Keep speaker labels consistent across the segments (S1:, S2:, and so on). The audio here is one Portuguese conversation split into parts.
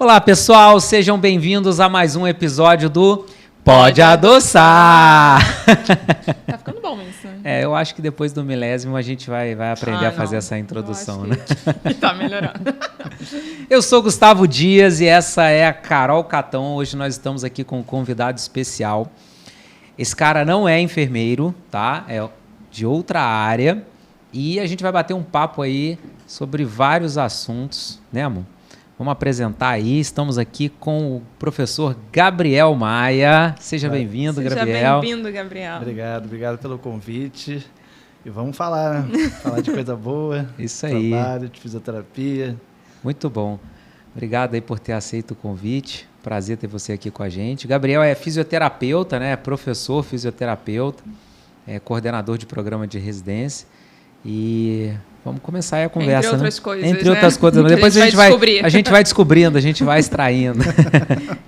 S1: Olá, pessoal, sejam bem-vindos a mais um episódio do Pode Adoçar.
S2: Tá ficando bom isso, né?
S1: Eu acho que depois do milésimo a gente vai aprender a fazer essa introdução, né?
S2: Que tá melhorando.
S1: Eu sou Gustavo Dias e essa é a Carol Catão. Hoje nós estamos aqui com um convidado especial. Esse cara não é enfermeiro, tá? É de outra área. E a gente vai bater um papo aí sobre vários assuntos, né, amor? Vamos apresentar aí. Estamos aqui com o professor Gabriel Maia. Seja bem-vindo, Gabriel.
S2: Seja bem-vindo, Gabriel.
S3: Obrigado pelo convite. E vamos falar de coisa boa.
S1: Isso aí.
S3: Trabalho, de fisioterapia.
S1: Muito bom. Obrigado aí por ter aceito o convite. Prazer ter você aqui com a gente. Gabriel é fisioterapeuta, né? Professor fisioterapeuta, coordenador de programa de residência. E vamos começar aí a conversa,
S2: Entre outras coisas,
S1: Entre outras coisas. Mas depois a gente vai descobrindo, a gente vai extraindo.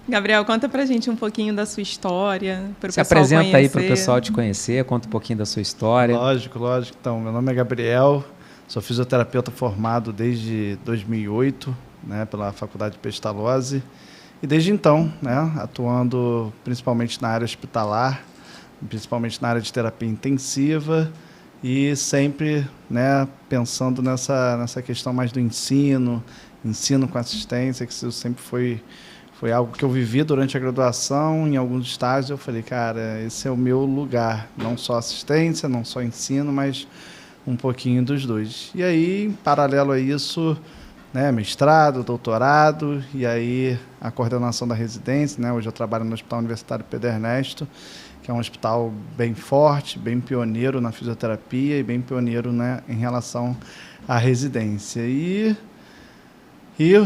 S2: Gabriel, conta pra gente um pouquinho da sua história, para o
S1: Se
S2: pessoal
S1: apresenta
S2: conhecer.
S1: aí para o pessoal te conhecer, conta um pouquinho da sua história.
S3: Lógico. Então, meu nome é Gabriel, sou fisioterapeuta formado desde 2008, né, pela Faculdade de Pestalozzi. E desde então, né, atuando principalmente na área hospitalar, principalmente na área de terapia intensiva, e sempre, né, pensando nessa questão mais do ensino com assistência, que isso sempre foi algo que eu vivi durante a graduação. Em alguns estágios eu falei, cara, esse é o meu lugar, não só assistência, não só ensino, mas um pouquinho dos dois. E aí, em paralelo a isso, né, mestrado, doutorado, e aí a coordenação da residência, né, hoje eu trabalho no Hospital Universitário Pedro Ernesto, que é um hospital bem forte, bem pioneiro na fisioterapia e bem pioneiro, né, em relação à residência. E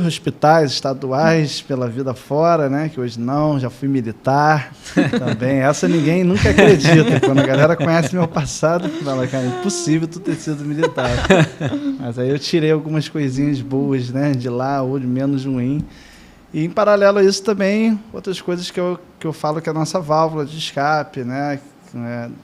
S3: hospitais estaduais pela vida fora, né, que hoje não, já fui militar também. Essa ninguém nunca acredita. Quando a galera conhece meu passado, fala, cara, é impossível tu ter sido militar. Mas aí eu tirei algumas coisinhas boas, né, de lá, ou de menos ruim. E, em paralelo a isso, também, outras coisas que eu falo que é a nossa válvula de escape, né?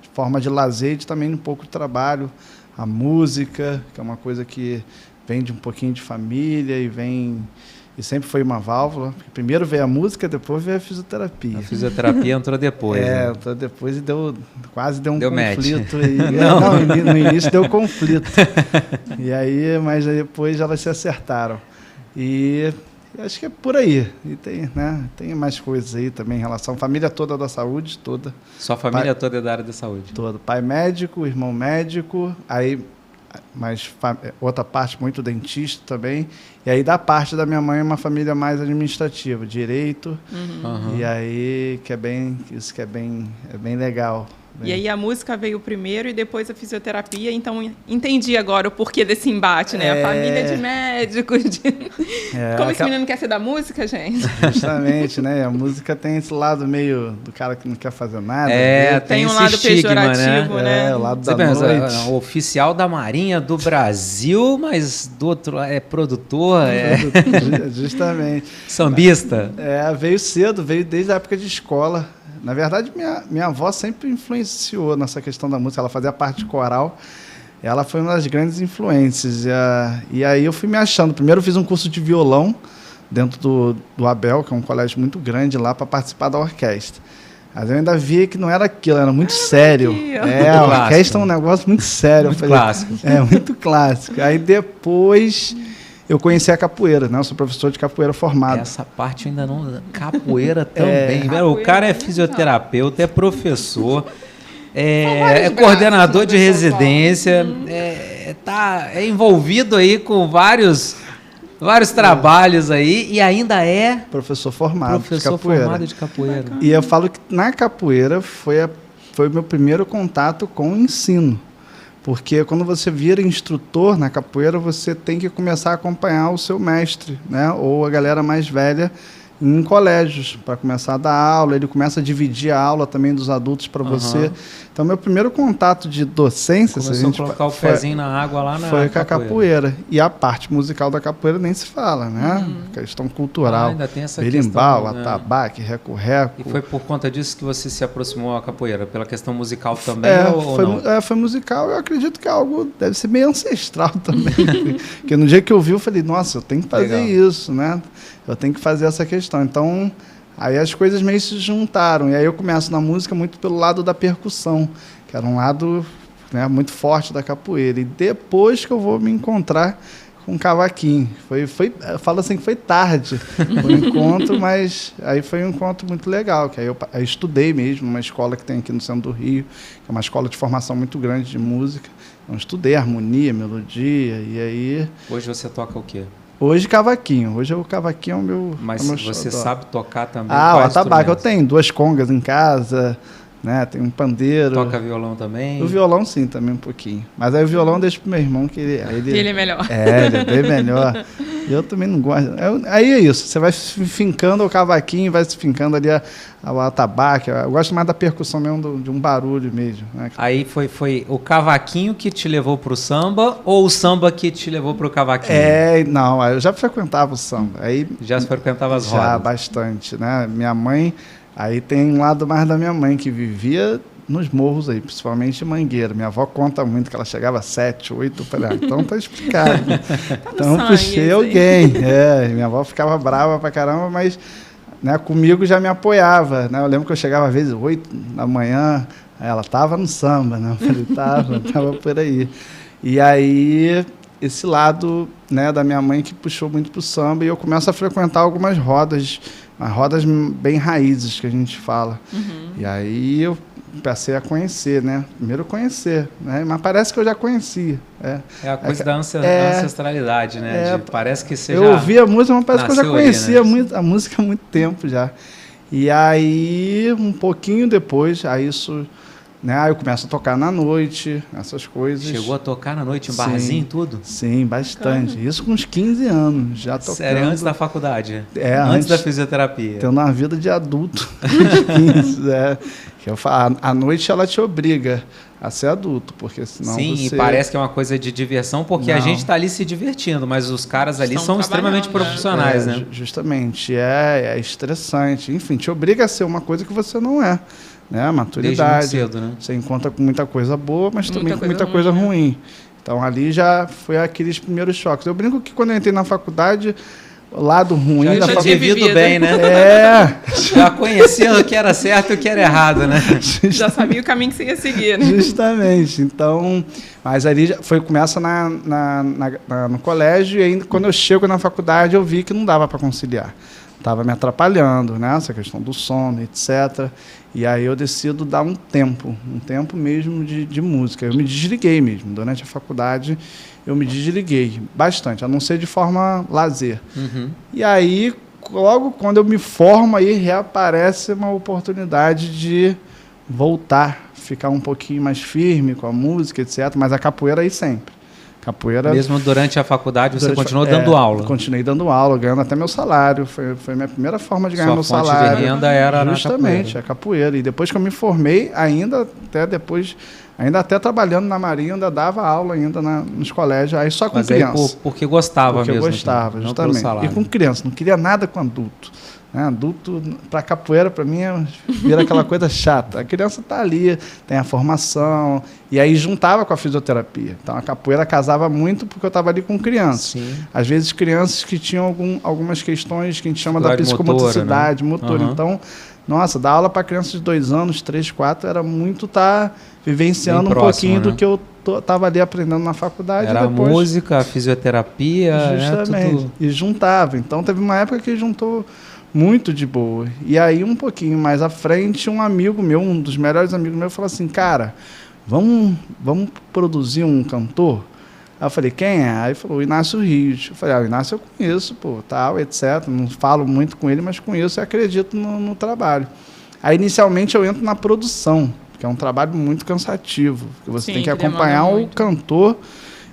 S3: De forma de lazer e também um pouco de trabalho. A música, que é uma coisa que vem de um pouquinho de família e sempre foi uma válvula. Primeiro veio a música, depois veio a fisioterapia.
S1: A fisioterapia entrou depois. Né?
S3: Entrou depois e quase deu um
S1: conflito.
S3: Aí. Não, no início deu conflito. Mas aí depois elas se acertaram. E acho que é por aí. E tem mais coisas aí também em relação à família toda da saúde, toda.
S1: Sua família toda é da área da saúde?
S3: Toda. Pai médico, irmão médico, mas outra parte muito dentista também. E aí da parte da minha mãe é uma família mais administrativa, direito.
S1: Uhum.
S3: E aí isso que é bem legal.
S2: E aí a música veio primeiro e depois a fisioterapia, então entendi agora o porquê desse embate, né? A família de médicos. Como esse menino quer ser da música, gente?
S3: Justamente, né? A música tem esse lado meio do cara que não quer fazer nada.
S2: Tem um lado
S1: estigma,
S2: pejorativo, né?
S3: O lado
S1: Você
S3: da noite.
S1: O oficial da Marinha do Brasil, mas do outro é produtor,
S3: Justamente.
S1: Sambista.
S3: Veio cedo, veio desde a época de escola. Na verdade, minha avó sempre influenciou nessa questão da música. Ela fazia parte coral. Ela foi uma das grandes influências. E aí eu fui me achando. Primeiro eu fiz um curso de violão dentro do Abel, que é um colégio muito grande lá, para participar da orquestra. Mas eu ainda via que não era aquilo, era muito sério. A orquestra é um negócio muito sério.
S1: Muito clássico.
S3: Muito clássico. Aí depois eu conheci a capoeira, né? Eu sou professor de capoeira formado.
S1: Essa parte eu ainda não... Capoeira também. O cara é fisioterapeuta, é professor, é coordenador de residência, é envolvido aí com vários trabalhos aí e ainda é...
S3: Professor formado
S1: de capoeira.
S3: E eu falo que na capoeira foi o meu primeiro contato com o ensino. Porque quando você vira instrutor na capoeira, você tem que começar a acompanhar o seu mestre, né? Ou a galera mais velha em colégios, para começar a dar aula. Ele começa a dividir a aula também dos adultos para você. Então, meu primeiro contato de docência...
S1: Começou a colocar o pezinho na água lá na
S3: foi com a capoeira. E a parte musical da capoeira nem se fala, né? Questão cultural.
S1: Ainda tem essa
S3: berimbau,
S1: questão,
S3: atabaque, reco-reco.
S1: E foi por conta disso que você se aproximou à capoeira? Pela questão musical também ou não?
S3: Foi musical. Eu acredito que algo deve ser meio ancestral também. Porque no dia que eu vi, eu falei, nossa, eu tenho que fazer isso, né? eu tenho que fazer essa questão. Então, aí as coisas meio se juntaram. E aí eu começo na música muito pelo lado da percussão, que era um lado, né, muito forte da capoeira. E depois que eu vou me encontrar com um cavaquinho. Eu falo assim que foi tarde o encontro, mas aí foi um encontro muito legal, que aí eu estudei mesmo numa escola que tem aqui no centro do Rio, que é uma escola de formação muito grande de música. Então estudei harmonia, melodia, e aí...
S1: Hoje você toca o quê?
S3: Hoje cavaquinho. Hoje o cavaquinho é o meu...
S1: Mas você sabe tocar também?
S3: O atabaque. Eu tenho 2 congas em casa, né? Tem um pandeiro.
S1: Toca violão também?
S3: O violão sim, também um pouquinho. Mas aí o violão eu deixo pro meu irmão, que ele
S2: é melhor.
S3: Ele é bem melhor. Eu também não gosto. Aí é isso, você vai fincando o cavaquinho, vai se fincando ali o atabaque. Eu gosto mais da percussão mesmo, de um barulho mesmo. Né?
S1: Aí foi o cavaquinho que te levou pro samba ou o samba que te levou pro cavaquinho?
S3: Não, eu já frequentava o samba. Aí,
S1: já frequentava as rodas?
S3: Já, bastante, né? Minha mãe... Aí tem um lado mais da minha mãe, que vivia nos morros aí, principalmente em Mangueira. Minha avó conta muito que ela chegava às 7, 8, eu falei, então tá explicado. Então puxei alguém. Minha avó ficava brava pra caramba, mas né, comigo já me apoiava. Né? Eu lembro que eu chegava às vezes 8 da manhã, ela tava no samba, né? Eu falei, tava por aí. E aí, esse lado, né, da minha mãe que puxou muito pro samba, e eu começo a frequentar algumas rodas, as rodas bem raízes que a gente fala. E aí eu passei a conhecer, né? Primeiro conhecer, né? Mas parece que eu já conhecia.
S1: É a coisa da ancestralidade, né? Parece que você
S3: eu ouvia a música, mas parece que eu já conhecia
S1: ali, né?
S3: a música há muito tempo já. E aí, um pouquinho depois, aí isso... Né? Aí eu começo a tocar na noite, essas coisas.
S1: Chegou a tocar na noite, em barzinho e tudo?
S3: Sim, bastante. Caramba. Isso com uns 15 anos, já tocando.
S1: Sério, antes da faculdade?
S3: Antes
S1: da fisioterapia?
S3: Tendo uma vida de adulto. Que eu falo, a noite ela te obriga a ser adulto, porque senão
S1: Sim,
S3: você...
S1: e parece que é uma coisa de diversão, porque a gente está ali se divertindo, mas os caras ali são extremamente profissionais, né?
S3: Justamente, é estressante. Enfim, te obriga a ser uma coisa que você não é. Né? Maturidade,
S1: desde muito cedo, né?
S3: Você encontra com muita coisa boa, mas também com muita coisa ruim. Então ali já foi aqueles primeiros choques. Eu brinco que quando eu entrei na faculdade, o lado ruim da faculdade...
S1: Já tinha vivido bem, né? Já conhecia o que era certo e o que era errado, né?
S2: Já sabia o caminho que você ia seguir, né?
S3: Justamente. Então, mas ali começa no colégio, e aí, quando eu chego na faculdade, eu vi que não dava para conciliar. Estava me atrapalhando, né? Essa questão do sono, etc. E aí eu decido dar um tempo mesmo de música. Eu me desliguei mesmo. Durante a faculdade, eu me desliguei bastante, a não ser de forma lazer. E aí, logo quando eu me formo, aí reaparece uma oportunidade de voltar, ficar um pouquinho mais firme com a música, etc. Mas a capoeira aí sempre. Capoeira,
S1: mesmo durante a faculdade, você continuou dando aula?
S3: Continuei dando aula, ganhando até meu salário. Foi a minha primeira forma de ganhar meu salário.
S1: Sua fonte de renda era
S3: justamente a capoeira. E depois que eu me formei, ainda até trabalhando na Marinha, ainda dava aula aina nos colégios, aí só com criança.
S1: Porque gostava mesmo.
S3: Porque eu gostava, justamente. E com criança, não queria nada com adulto. Adulto, para capoeira, para mim, vira aquela coisa chata. A criança está ali, tem a formação, e aí juntava com a fisioterapia. Então, a capoeira casava muito porque eu estava ali com crianças. Sim. Às vezes, crianças que tinham algumas questões que a gente chama da psicomotricidade, motora. Então, nossa, dar aula para crianças de 2 anos, 3, 4, era muito estar vivenciando próximo, um pouquinho do que eu estava ali aprendendo na faculdade.
S1: Era depois, a música, a fisioterapia,
S3: justamente, tudo... E juntava. Então, teve uma época que juntou muito de boa. E aí, um pouquinho mais à frente, um amigo meu, um dos melhores amigos meus, falou assim, cara, vamos produzir um cantor? Aí eu falei, quem é? Aí falou, o Inácio Rios. Eu falei, o Inácio eu conheço, tal, etc. Não falo muito com ele, mas conheço e acredito no trabalho. Aí, inicialmente, eu entro na produção, que é um trabalho muito cansativo, porque você tem que acompanhar o cantor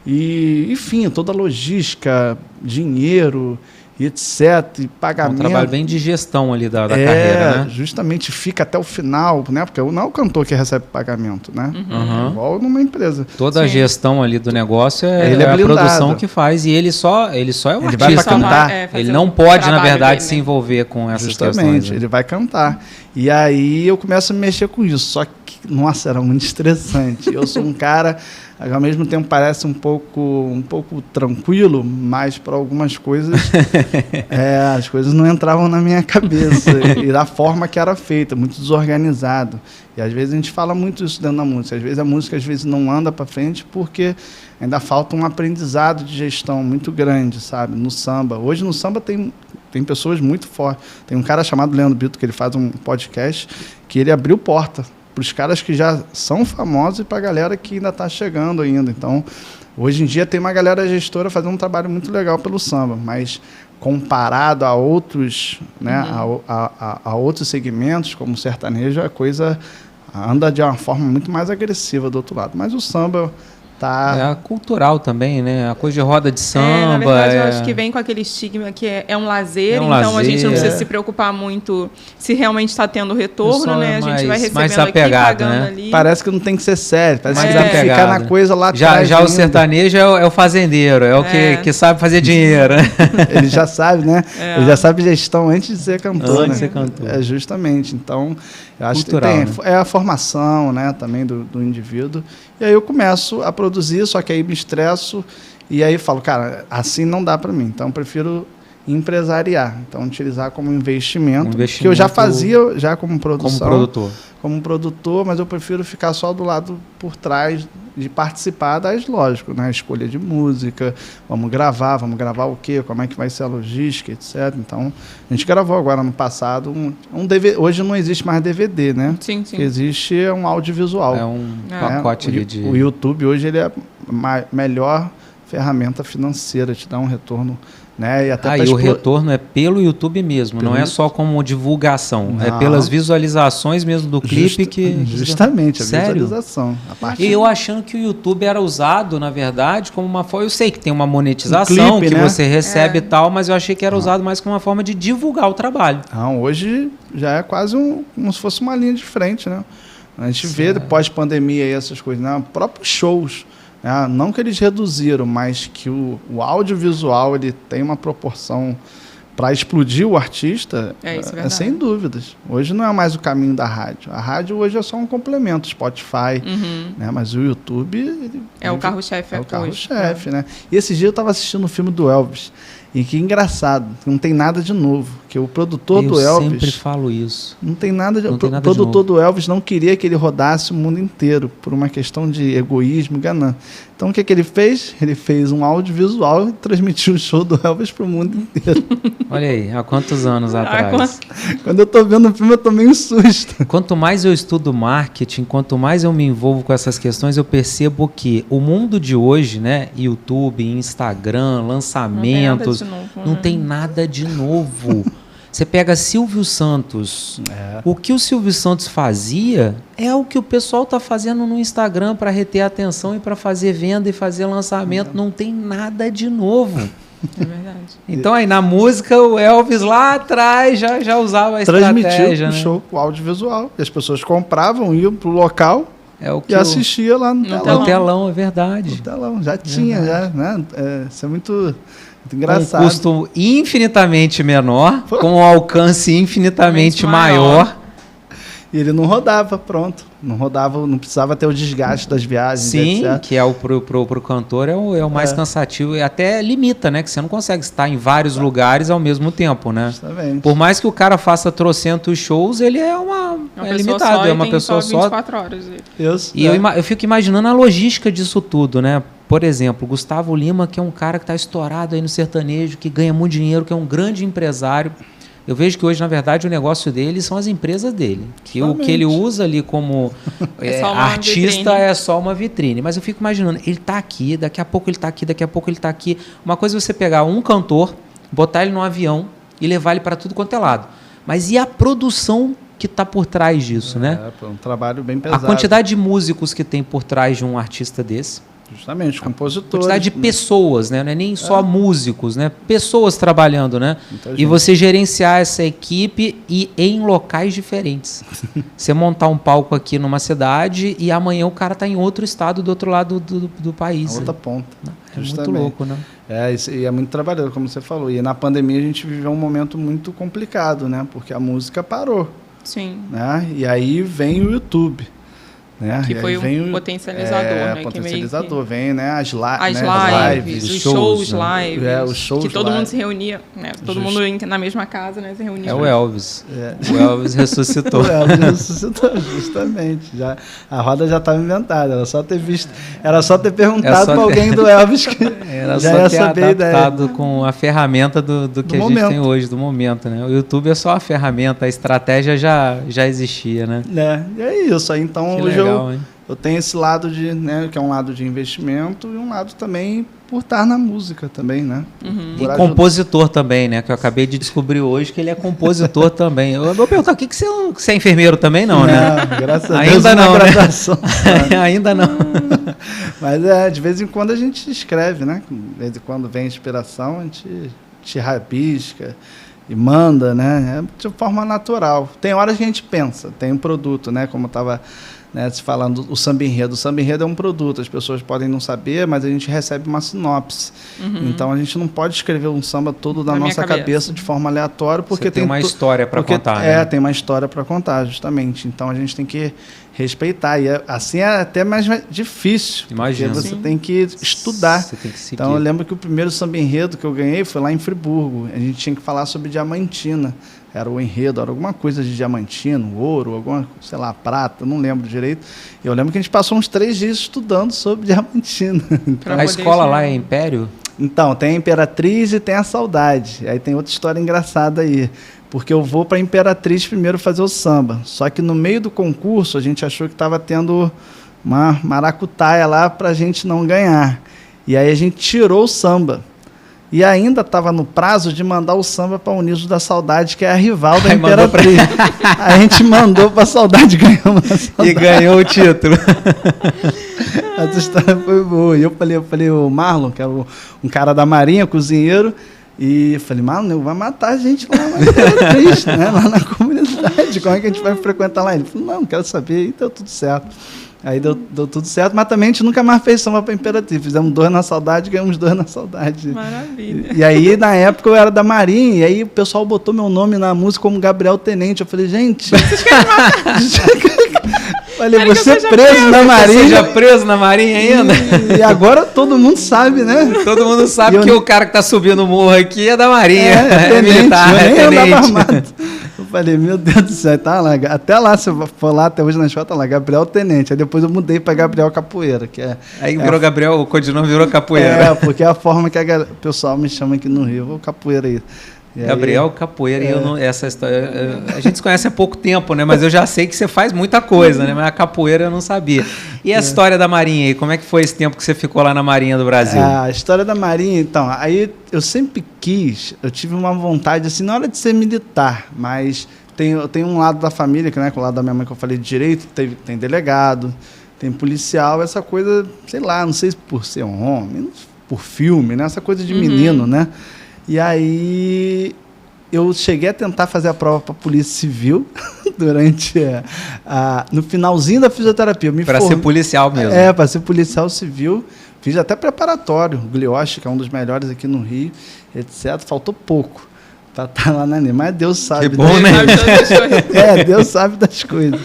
S3: e, enfim, toda a logística, dinheiro... e etc, e pagamento.
S1: É um trabalho bem de gestão ali da carreira, né?
S3: Justamente, fica até o final, né? Porque não é o cantor que recebe pagamento, né? Igual numa empresa.
S1: Toda a gestão ali do negócio é a produção que faz, e ele só é o artista.
S3: Vai pra cantar.
S1: Ele não pode, na verdade, se envolver com essas questões.
S3: Justamente, ele vai cantar. E aí eu começo a mexer com isso. Só que, nossa, era muito estressante. Eu sou um cara, ao mesmo tempo parece um pouco tranquilo, mas para algumas coisas as coisas não entravam na minha cabeça e da forma que era feita, muito desorganizado. E às vezes a gente fala muito isso dentro da música. Às vezes a música não anda para frente porque ainda falta um aprendizado de gestão muito grande, sabe? No samba. Hoje no samba tem pessoas muito fortes. Tem um cara chamado Leandro Bito, que ele faz um podcast, que ele abriu porta para os caras que já são famosos e para a galera que ainda está chegando ainda. Então, hoje em dia tem uma galera gestora fazendo um trabalho muito legal pelo samba, mas comparado a outros, né, a outros segmentos, como o sertanejo, a coisa anda de uma forma muito mais agressiva do outro lado. Mas o samba
S1: é cultural também, né? A coisa de roda de samba.
S2: Na verdade, eu acho que vem com aquele estigma que é um lazer, então a gente não precisa se preocupar muito se realmente está tendo retorno, né? A gente vai recebendo aqui, pagando, né? Ali.
S3: Parece que não tem que ser sério, parece que tem que ficar na coisa lá atrás.
S1: Já o sertanejo é o fazendeiro, é o que sabe fazer dinheiro.
S3: Ele já sabe, né? Ele já sabe gestão antes de ser cantor.
S1: Antes de ser cantor.
S3: É justamente. Então, eu acho
S1: cultural,
S3: que é a formação, né, também do indivíduo. E aí eu começo a produzir, só que aí me estresso e aí falo, cara, assim não dá para mim. Então, eu prefiro empresariar. Então, utilizar como investimento que eu já fazia já como produção. Como produtor, mas eu prefiro ficar só do lado por trás de participar das, lógico, né? Escolha de música, vamos gravar o quê, como é que vai ser a logística, etc. Então, a gente gravou agora no passado um DVD. Hoje não existe mais DVD, né?
S2: Sim, sim.
S3: O que existe é um audiovisual.
S1: É um pacote de...
S3: O YouTube hoje ele é a melhor ferramenta financeira, te dá um retorno, né? E até
S1: o retorno é pelo YouTube mesmo, não é só como divulgação, é pelas visualizações mesmo do clipe que...
S3: Justamente, a
S1: Sério?
S3: visualização.
S1: E eu achando que o YouTube era usado, na verdade, como uma forma... Eu sei que tem uma monetização, clipe, que né? Você recebe e tal, mas eu achei que era usado mais como uma forma de divulgar o trabalho.
S3: Não, hoje já é quase como se fosse uma linha de frente, né? A gente vê, pós-pandemia, essas coisas, né? Próprios shows. Não que eles reduziram, mas que o audiovisual ele tem uma proporção para explodir o artista, é sem dúvidas. Hoje não é mais o caminho da rádio. A rádio hoje é só um complemento, Spotify, né? Mas o YouTube...
S2: o carro-chefe.
S3: É o carro-chefe, né? E esse dia eu estava assistindo um filme do Elvis. E que engraçado, não tem nada de novo. Que o produtor do Elvis...
S1: Eu sempre falo isso.
S3: Não tem nada de... O produtor do Elvis não queria que ele rodasse o mundo inteiro, por uma questão de egoísmo, ganância. Então, o que ele fez? Ele fez um audiovisual e transmitiu o show do Elvis para o mundo inteiro.
S1: Olha aí, há quantos anos atrás?
S3: Quando eu estou vendo o filme, eu tomei um susto.
S1: Quanto mais eu estudo marketing, quanto mais eu me envolvo com essas questões, eu percebo que o mundo de hoje, né, YouTube, Instagram, lançamentos, não tem nada de novo. Você pega Silvio Santos. O que o Silvio Santos fazia é o que o pessoal está fazendo no Instagram para reter a atenção e para fazer venda e fazer lançamento. Não tem nada de novo.
S2: É verdade.
S1: Então, aí na música, o Elvis lá atrás já usava a estratégia.
S3: Transmitiu o show, o audiovisual. E as pessoas compravam, iam para o local e assistiam lá no telão.
S1: No telão, é verdade.
S3: No telão, já tinha, né? Isso é muito engraçado.
S1: Com um custo infinitamente menor, com um alcance infinitamente maior.
S3: E ele não rodava, pronto. Não rodava, não precisava ter o desgaste das viagens.
S1: Sim,
S3: etc.
S1: Que é pro cantor é o mais cansativo. E até limita, né? Que você não consegue estar em vários lugares ao mesmo tempo, né?
S3: Justamente.
S1: Por mais que o cara faça trocentos shows, ele é limitado. É uma pessoa só.
S2: 24 horas.
S1: E eu fico imaginando a logística disso tudo, né? Por exemplo, Gustavo Lima, que é um cara que está estourado aí no sertanejo, que ganha muito dinheiro, que é um grande empresário. Eu vejo que hoje, na verdade, o negócio dele são as empresas dele. Que o que ele usa ali como artista vitrine. É só uma vitrine. Mas eu fico imaginando, ele está aqui, daqui a pouco ele está aqui, daqui a pouco ele está aqui. Uma coisa é você pegar um cantor, botar ele num avião e levar ele para tudo quanto é lado. Mas e a produção que está por trás disso, né?
S3: É um trabalho bem pesado.
S1: A quantidade de músicos que tem por trás de um artista desse.
S3: Justamente, compositores.
S1: Quantidade de pessoas, né? Não é nem só músicos, né? Pessoas trabalhando, né? E você gerenciar essa equipe em locais diferentes. Você montar um palco aqui numa cidade e amanhã o cara está em outro estado do outro lado do país.
S3: Na outra ponta.
S1: É muito louco, né?
S3: E é muito trabalhoso, como você falou. E na pandemia a gente viveu um momento muito complicado, né? Porque a música parou.
S2: Sim.
S3: Né? E aí vem o YouTube. Né?
S2: Que foi um potencializador, né?
S3: Potencializador, vem, né? As
S2: lives, os shows,
S3: lives.
S2: Os shows, que todo mundo se reunia, né? Todo mundo na mesma casa, né? Se reunia.
S1: O Elvis. O Elvis ressuscitou.
S3: O Elvis ressuscitou, justamente. A roda já estava inventada, era só ter perguntado para alguém do Elvis que
S1: era já ia saber a ideia. Com a ferramenta do que a gente tem hoje, do momento, né? O YouTube é só a ferramenta, a estratégia já existia, né?
S3: É isso aí. Então,
S1: que
S3: hoje
S1: legal,
S3: eu tenho esse lado que é um lado de investimento e um lado também por estar na música também, né?
S1: E compositor também, né? Que eu acabei de descobrir hoje que ele é compositor também. Eu vou perguntar, que você é enfermeiro também, não, né?
S3: Graças a Deus.
S1: Ainda não,
S3: né?
S1: Ainda não.
S3: Mas de vez em quando a gente escreve, né? De vez em quando vem inspiração, a gente rabisca e manda, né? É de forma natural. Tem horas que a gente pensa, tem um produto, né? Como eu estava se falando, o samba enredo. O samba enredo é um produto, as pessoas podem não saber, mas a gente recebe uma sinopse. Então a gente não pode escrever um samba todo da nossa cabeça de forma aleatória, porque
S1: tem uma história para contar, né?
S3: Tem uma história para contar, justamente. Então a gente tem que respeitar. E assim é até mais difícil.
S1: Imagina.
S3: Porque você tem que estudar.
S1: Você tem que seguir.
S3: Então eu lembro que o primeiro samba enredo que eu ganhei foi lá em Friburgo. A gente tinha que falar sobre Diamantina. Era o enredo, era alguma coisa de diamantino, ouro, alguma, sei lá, prata, não lembro direito. Eu lembro que a gente passou uns 3 dias estudando sobre Diamantina.
S1: A escola lá é Império?
S3: Então, tem a Imperatriz e tem a Saudade. Aí tem outra história engraçada aí. Porque eu vou para a Imperatriz primeiro fazer o samba. Só que no meio do concurso a gente achou que estava tendo uma maracutaia lá para a gente não ganhar. E aí a gente tirou o samba. E ainda estava no prazo de mandar o samba para o Unidos da Saudade, que é a rival da Imperatriz. A gente mandou para a Saudade, ganhamos a Saudade.
S1: E ganhou o título.
S3: Essa história foi boa. E eu falei o Marlon, que era um cara da Marinha, cozinheiro, e eu falei, Marlon, vai matar a gente lá na Imperatriz, né, lá na comunidade. Como é que a gente vai frequentar lá? Ele falou, não quero saber, e deu tudo certo. Aí deu tudo certo, mas também a gente nunca mais fez samba para Imperatriz. Fizemos 2 na Saudade, ganhamos 2 na Saudade.
S2: Maravilha.
S3: E aí, na época, eu era da Marinha, e aí o pessoal botou meu nome na música como Gabriel Tenente. Eu falei, gente... Vocês querem matar? Falei, você é preso na Marinha.
S1: Você já preso na Marinha ainda?
S3: E agora todo mundo sabe, né?
S1: Todo mundo sabe que o cara que tá subindo o morro aqui é da Marinha.
S3: É tenente,
S1: militar,
S3: eu nem andava armado. Eu falei, meu Deus do céu, tá lá. Até lá, se eu for lá até hoje na escola, tá lá, Gabriel Tenente. Aí depois eu mudei para Gabriel Capoeira, que é...
S1: Aí virou Gabriel, o codinome virou Capoeira.
S3: Porque é a forma que o pessoal me chama aqui no Rio, o Capoeira aí.
S1: Gabriel Capoeira, e eu não, essa história, a gente se conhece há pouco tempo, né? Mas eu já sei que você faz muita coisa, né? Mas a capoeira eu não sabia. E a história da Marinha aí? Como é que foi esse tempo que você ficou lá na Marinha do Brasil?
S3: A história da Marinha, então, aí eu sempre eu tive uma vontade, assim, na hora de ser militar, mas tem um lado da família, que, né, com o lado da minha mãe que eu falei de direito, tem delegado, tem policial, essa coisa, sei lá, não sei se por ser um homem, por filme, né? Essa coisa de menino, né? E aí eu cheguei a tentar fazer a prova para a Polícia Civil durante no finalzinho da fisioterapia.
S1: Para ser policial mesmo.
S3: Para ser policial civil. Fiz até preparatório, o Glioche, que é um dos melhores aqui no Rio, etc. Faltou pouco para estar lá na NEM, mas Deus sabe.
S1: Que bom, né?
S3: Deus sabe das coisas.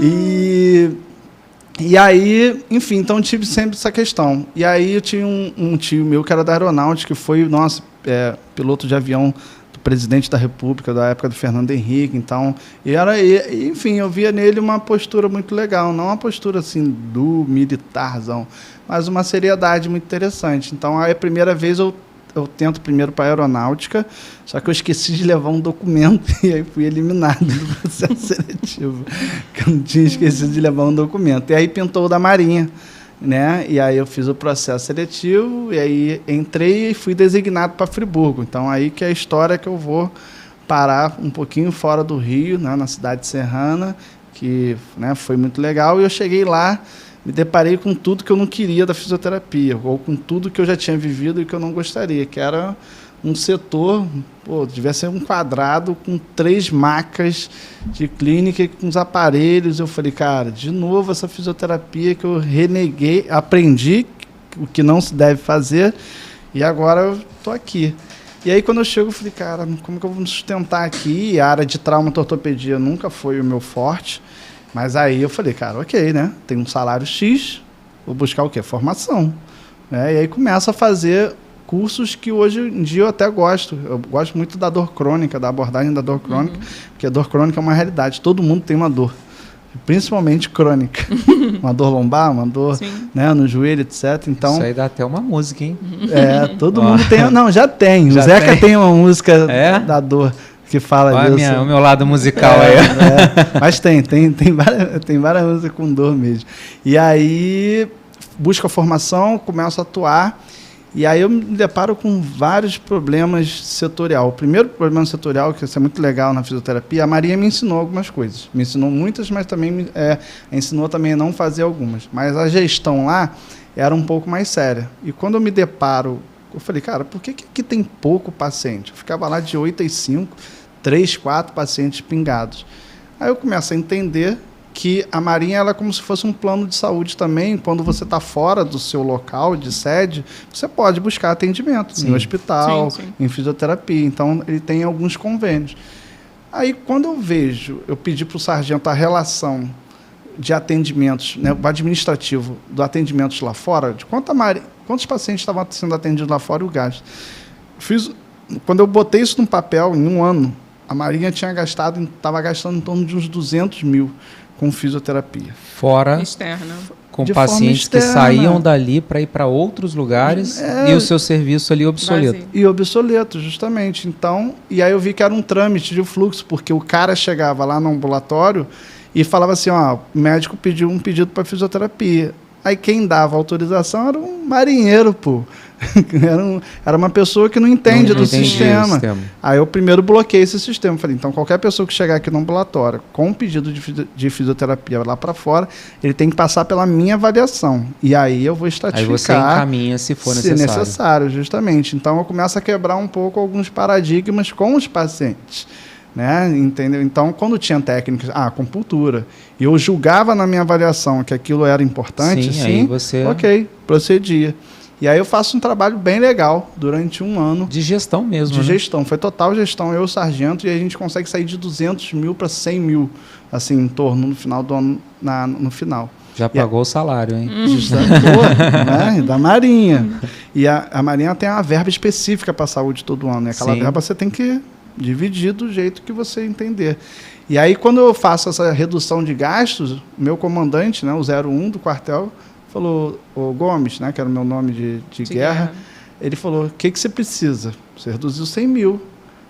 S3: E aí, enfim, então tive sempre essa questão. E aí eu tinha um tio meu que era da aeronáutica, que foi, piloto de avião do presidente da República, da época do Fernando Henrique. Então, enfim, eu via nele uma postura muito legal, não uma postura assim do militarzão, mas uma seriedade muito interessante. Então, aí a primeira vez eu tento primeiro para a aeronáutica, só que eu esqueci de levar um documento e aí fui eliminado do processo seletivo, que eu não tinha esquecido de levar um documento. E aí pintou o da Marinha, né? E aí eu fiz o processo seletivo e aí entrei e fui designado para Friburgo. Então aí que é a história que eu vou parar um pouquinho fora do Rio, né, na cidade serrana, que, né, foi muito legal. E eu cheguei lá, me deparei com tudo que eu não queria da fisioterapia, ou com tudo que eu já tinha vivido e que eu não gostaria, que era um setor, devia ser um quadrado com 3 macas de clínica, com os aparelhos. Eu falei, cara, de novo essa fisioterapia que eu reneguei, aprendi o que não se deve fazer, e agora eu estou aqui. E aí quando eu chego, eu falei, cara, como que eu vou me sustentar aqui? A área de traumato-ortopedia nunca foi o meu forte. Mas aí eu falei, cara, ok, né? Tem um salário X, vou buscar o quê? Formação. Né? E aí começa a fazer cursos que hoje em dia eu até gosto. Eu gosto muito da dor crônica, da abordagem da dor crônica, porque a dor crônica é uma realidade. Todo mundo tem uma dor, principalmente crônica. Uma dor lombar, uma dor, né, no joelho, etc. Então,
S1: isso aí dá até uma música, hein?
S3: Todo mundo tem. Não, já tem. O Zeca tem uma música da dor que fala disso.
S1: O meu lado musical aí.
S3: Mas tem várias músicas com dor mesmo. E aí, busco a formação, começo a atuar. E aí eu me deparo com vários problemas setorial. O primeiro problema setorial, que isso é muito legal na fisioterapia, a Maria me ensinou algumas coisas. Me ensinou muitas, mas também ensinou também a não fazer algumas. Mas a gestão lá era um pouco mais séria. E quando eu me deparo, eu falei, cara, por que aqui tem pouco paciente? Eu ficava lá de 8 às 5, 3, 4 pacientes pingados. Aí eu começo a entender que a Marinha ela é como se fosse um plano de saúde também. Quando você está fora do seu local de sede, você pode buscar atendimento em hospital, em fisioterapia. Então, ele tem alguns convênios. Aí, quando eu pedi para o sargento a relação de atendimentos, né, o administrativo do atendimento lá fora, de quantos pacientes estavam sendo atendidos lá fora e o gasto. Quando eu botei isso num papel, em um ano, a Marinha estava gastando em torno de uns 200 mil com fisioterapia.
S1: Fora
S2: externa.
S1: Com pacientes que saíam dali para ir para outros lugares e o seu serviço ali obsoleto.
S2: Vazio.
S3: E obsoleto, justamente. Então, e aí eu vi que era um trâmite de fluxo, porque o cara chegava lá no ambulatório e falava assim, ó, o médico pediu um pedido para fisioterapia. Aí quem dava autorização era um marinheiro, pô. Era uma pessoa que não entende do sistema. Aí eu primeiro bloqueei esse sistema. Falei, então qualquer pessoa que chegar aqui no ambulatório com um pedido de fisioterapia lá para fora, ele tem que passar pela minha avaliação. E aí eu vou estratificar.
S1: Aí você encaminha se for necessário.
S3: Se necessário, justamente. Então eu começo a quebrar um pouco alguns paradigmas com os pacientes. Né? Entendeu? Então, quando tinha técnicas, acupuntura, e eu julgava na minha avaliação que aquilo era importante,
S1: aí você...
S3: ok, procedia. E aí eu faço um trabalho bem legal durante um ano.
S1: De gestão mesmo,
S3: De gestão, foi total gestão, eu e o sargento, e a gente consegue sair de 200 mil para 100 mil, assim, em torno, no final do ano, no final.
S1: Já pagou o salário, hein?
S3: Né? Da Marinha. E a Marinha tem uma verba específica para a saúde todo ano, né? Aquela verba você tem que dividir do jeito que você entender. E aí, quando eu faço essa redução de gastos, meu comandante, né, o 01 do quartel, falou, o Gomes, né, que era o meu nome de guerra, ele falou, o que você precisa? Você reduziu 100 mil. Eu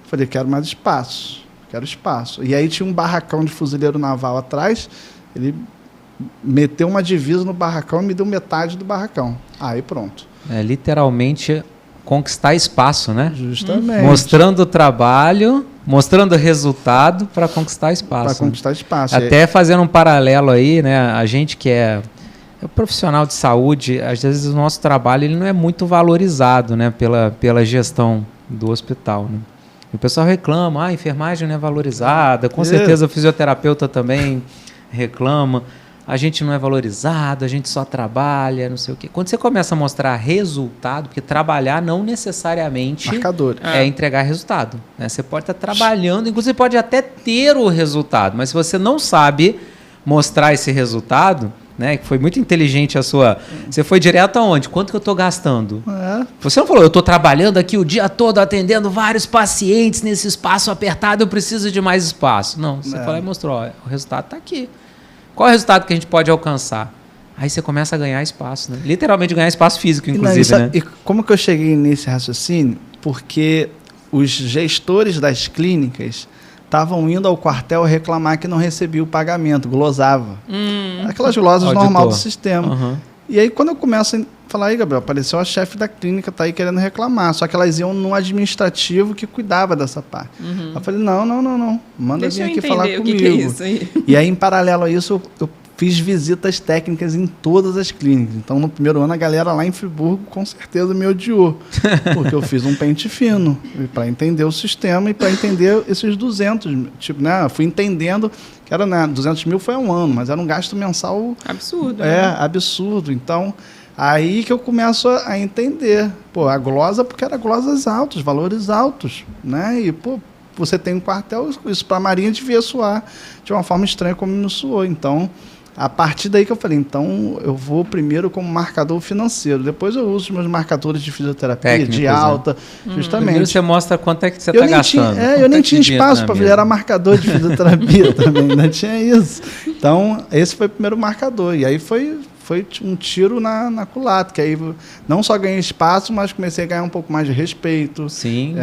S3: falei, quero mais espaço, quero espaço. E aí tinha um barracão de fuzileiro naval atrás, ele meteu uma divisa no barracão e me deu metade do barracão. Aí pronto.
S1: Literalmente... conquistar espaço, né?
S3: Justamente.
S1: Mostrando o trabalho, mostrando o resultado para conquistar espaço.
S3: Para conquistar espaço.
S1: Até fazendo um paralelo aí, né? A gente que é profissional de saúde, às vezes o nosso trabalho ele não é muito valorizado, né? Pela gestão do hospital, né? E o pessoal reclama, a enfermagem não é valorizada, com certeza o fisioterapeuta também reclama. A gente não é valorizado, a gente só trabalha, não sei o quê. Quando você começa a mostrar resultado, porque trabalhar não necessariamente é entregar resultado. Né? Você pode estar trabalhando, inclusive pode até ter o resultado, mas se você não sabe mostrar esse resultado, né, que foi muito inteligente a sua... Você foi direto aonde? Quanto que eu estou gastando? Você não falou, eu estou trabalhando aqui o dia todo, atendendo vários pacientes nesse espaço apertado, eu preciso de mais espaço. Não, você falou e mostrou, ó, o resultado está aqui. Qual é o resultado que a gente pode alcançar? Aí você começa a ganhar espaço, né? Literalmente ganhar espaço físico, inclusive, né?
S3: E como que eu cheguei nesse raciocínio? Porque os gestores das clínicas estavam indo ao quartel reclamar que não recebia o pagamento, glosava. Aquelas glosas normal do sistema. E aí, quando eu começo a falar, aí, Gabriel, apareceu a chefe da clínica, tá aí querendo reclamar. Só que elas iam no administrativo que cuidava dessa parte. Eu falei, não. Manda vir aqui falar comigo.
S2: Que é isso aí?
S3: E aí, em paralelo a isso, eu fiz visitas técnicas em todas as clínicas. Então, no primeiro ano, a galera lá em Friburgo, com certeza, me odiou. Porque eu fiz um pente fino para entender o sistema e para entender esses 200. Tipo, né? Eu fui entendendo que era, né, 200 mil foi um ano, mas era um gasto mensal...
S2: absurdo.
S3: Absurdo. Então... aí que eu começo a entender. Pô, a glosa, porque era glosas altas, valores altos, né? E, pô, você tem um quartel, isso para a Marinha devia soar de uma forma estranha como me soou. Então, a partir daí que eu falei, então eu vou primeiro como marcador financeiro, depois eu uso os meus marcadores de fisioterapia,
S1: técnicos,
S3: de alta, justamente.
S1: Primeiro você mostra quanto é que você está gastando.
S3: Eu nem tinha espaço para virar marcador de fisioterapia também, não tinha isso. Então, esse foi o primeiro marcador. E aí foi um tiro na culatra, que aí não só ganhei espaço, mas comecei a ganhar um pouco mais de respeito.
S1: Sim,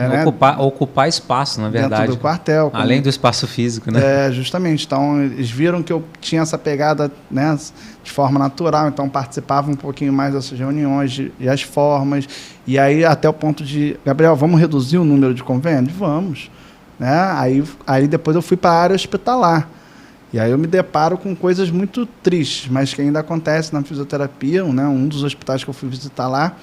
S1: ocupar espaço, na verdade.
S3: Dentro do quartel.
S1: Além do espaço físico, né?
S3: Justamente. Então, eles viram que eu tinha essa pegada, né, de forma natural, então participava um pouquinho mais dessas reuniões e as formas. E aí, até o ponto de, Gabriel, vamos reduzir o número de convênios? Vamos. Né? Aí depois eu fui para a área hospitalar. E aí eu me deparo com coisas muito tristes, mas que ainda acontece na fisioterapia, né? Um dos hospitais que eu fui visitar lá,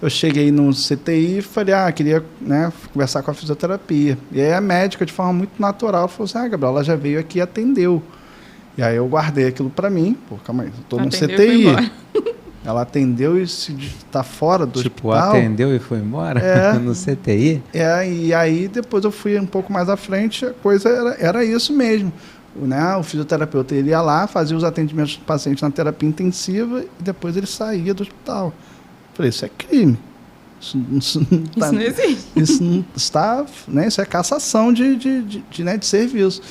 S3: eu cheguei no CTI e falei, queria, né, conversar com a fisioterapia. E aí a médica, de forma muito natural, falou assim, Gabriel, ela já veio aqui e atendeu. E aí eu guardei aquilo para mim, calma aí, eu estou no CTI. Ela atendeu e está fora do hospital.
S1: Atendeu e foi embora no CTI?
S3: E aí depois eu fui um pouco mais à frente, a coisa era isso mesmo. Né, o fisioterapeuta ele ia lá, fazia os atendimentos do paciente na terapia intensiva e depois ele saía do hospital. Eu falei, isso é crime. Isso
S2: não existe.
S3: Isso não está, né, isso é cassação de serviço.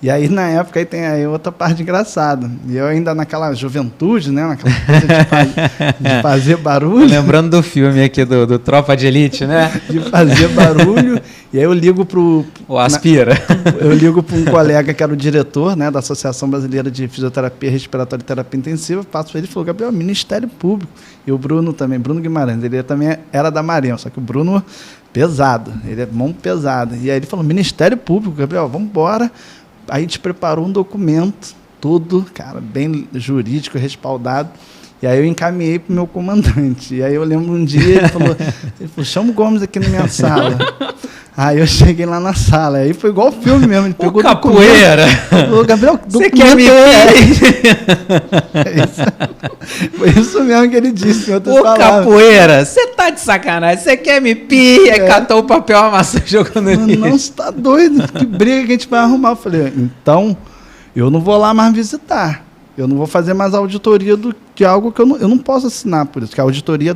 S3: E aí, na época, aí tem aí outra parte engraçada. E eu ainda naquela juventude, né? Naquela coisa de fazer barulho.
S1: Lembrando do filme aqui do Tropa de Elite, né?
S3: De fazer barulho. E aí eu ligo pro...
S1: O Aspira.
S3: Eu ligo para um colega que era o diretor, né, da Associação Brasileira de Fisioterapia Respiratória e Terapia Intensiva. Passo para ele e falou, Gabriel, Ministério Público. E o Bruno também, Bruno Guimarães, ele também era da Marinha, só que o Bruno... pesado, ele é mão pesada. E aí ele falou, Ministério Público, Gabriel, vamos embora. Aí a gente preparou um documento, tudo, cara, bem jurídico, respaldado. E aí eu encaminhei para o meu comandante. E aí eu lembro um dia, ele falou, chama o Gomes aqui na minha sala. Aí eu cheguei lá na sala, aí foi igual o filme mesmo. Ele pegou
S1: capoeira!
S3: Falou, Gabriel,
S1: você quer me
S3: Foi isso mesmo que ele disse.
S1: Capoeira, você tá de sacanagem, você quer me pia? Catou o papel, amassou e jogou no lixo.
S3: Não, você tá doido, que briga que a gente vai arrumar. Eu falei, então, eu não vou lá mais visitar. Eu não vou fazer mais auditoria de algo que eu não posso assinar por isso, que a auditoria...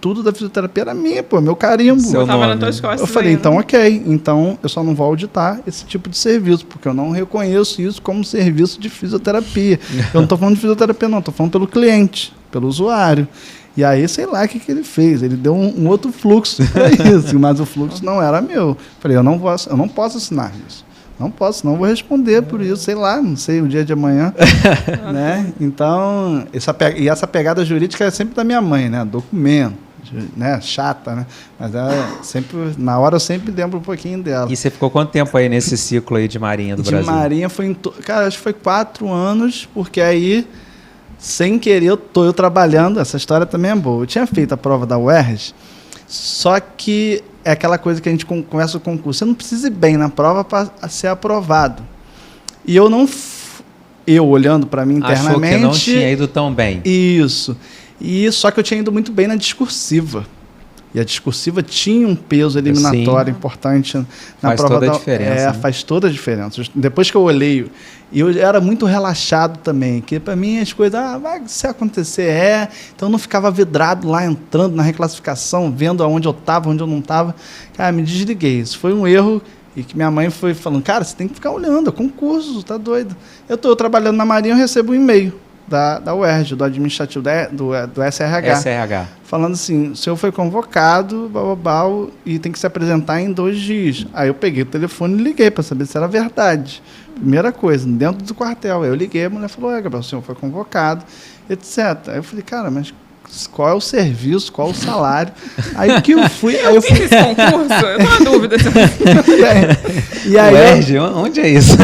S3: Tudo da fisioterapia era minha, meu carimbo.
S2: Eu tava nas tuas costas.
S3: Eu falei, então ok, então eu só não vou auditar esse tipo de serviço, porque eu não reconheço isso como serviço de fisioterapia. Eu não estou falando de fisioterapia não, estou falando pelo cliente, pelo usuário. E aí, sei lá o que ele fez, ele deu um outro fluxo para isso, mas o fluxo não era meu. Eu falei, eu não posso assinar isso. Não posso, não vou responder por isso, sei lá, não sei, o dia de amanhã. Né? Então, essa pegada jurídica é sempre da minha mãe, né? Documento, né? Chata, né? Mas na hora eu sempre lembro um pouquinho dela.
S1: E você ficou quanto tempo aí nesse ciclo aí de Marinha do Brasil?
S3: De Marinha foi, cara, acho que foi 4 anos, porque aí, sem querer, eu trabalhando, essa história também é boa. Eu tinha feito a prova da UERJ, só que é aquela coisa que a gente começa o concurso. Você não precisa ir bem na prova para ser aprovado. E eu olhando para mim internamente...
S1: Achou que não tinha ido tão bem.
S3: Isso. Só que eu tinha ido muito bem na discursiva. E a discursiva tinha um peso eliminatório importante na prova.
S1: Faz toda a diferença.
S3: Faz toda a diferença. Depois que eu olhei, eu era muito relaxado também, que para mim as coisas, vai se acontecer, então eu não ficava vidrado lá, entrando na reclassificação, vendo aonde eu estava, onde eu não estava. Cara, me desliguei. Isso foi um erro e que minha mãe foi falando, cara, você tem que ficar olhando, é concurso, tá doido. Eu estou trabalhando na Marinha, eu recebo um e-mail da UERJ, do administrativo do SRH. Falando assim, o senhor foi convocado, e tem que se apresentar em 2 dias. Aí eu peguei o telefone e liguei para saber se era verdade. Primeira coisa, dentro do quartel. Aí eu liguei, a mulher falou, Gabriel, o senhor foi convocado, etc. Aí eu falei, cara, mas qual é o serviço, qual é o salário? Aí que eu fui...
S2: Eu fiz esse concurso, eu tô na dúvida.
S3: E aí
S1: UERJ, onde é isso?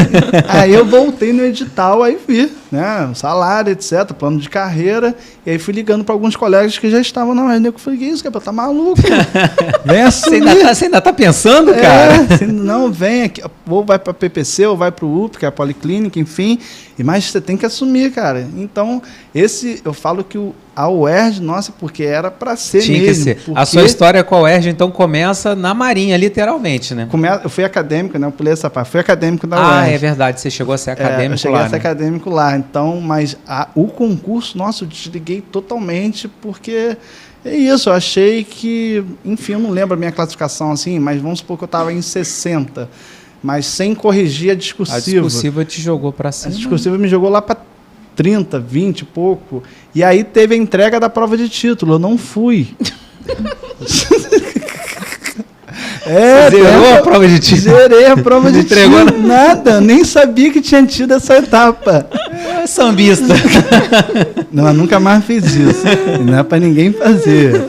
S3: Aí eu voltei no edital, aí vi, né, salário, etc, plano de carreira, e aí fui ligando para alguns colegas que já estavam na UERJ. Eu falei, que isso, Gabriel, tá maluco? Vem assumir.
S1: Você ainda tá pensando, cara?
S3: Não, vem aqui, ou vai para a PPC, ou vai para o UP, que é a Policlínica, enfim, mas você tem que assumir, cara. Então, eu falo que a UERJ, nossa, porque era para ser
S1: Tinha
S3: mesmo.
S1: Que ser. A sua história com a UERJ, então, começa na Marinha, literalmente, né?
S3: Eu fui acadêmico, né? Eu pulei essa parte. Fui acadêmico da UERJ.
S1: Ah, é verdade. Você chegou a ser acadêmico lá,
S3: eu cheguei a ser acadêmico lá. Então, mas o concurso, nossa, eu desliguei totalmente, porque é isso. Eu achei que, enfim, eu não lembro a minha classificação assim, mas vamos supor que eu estava em 60, mas sem corrigir a discursiva.
S1: A discursiva te jogou para cima.
S3: A discursiva me jogou lá para 30, 20 e pouco. E aí teve a entrega da prova de título. Eu não fui.
S1: Você zerou a prova de título?
S3: Zerei a prova de
S1: título.
S3: Nada, nem sabia que tinha tido essa etapa.
S1: É sambista.
S3: Não, eu nunca mais fiz isso. Não é para ninguém fazer.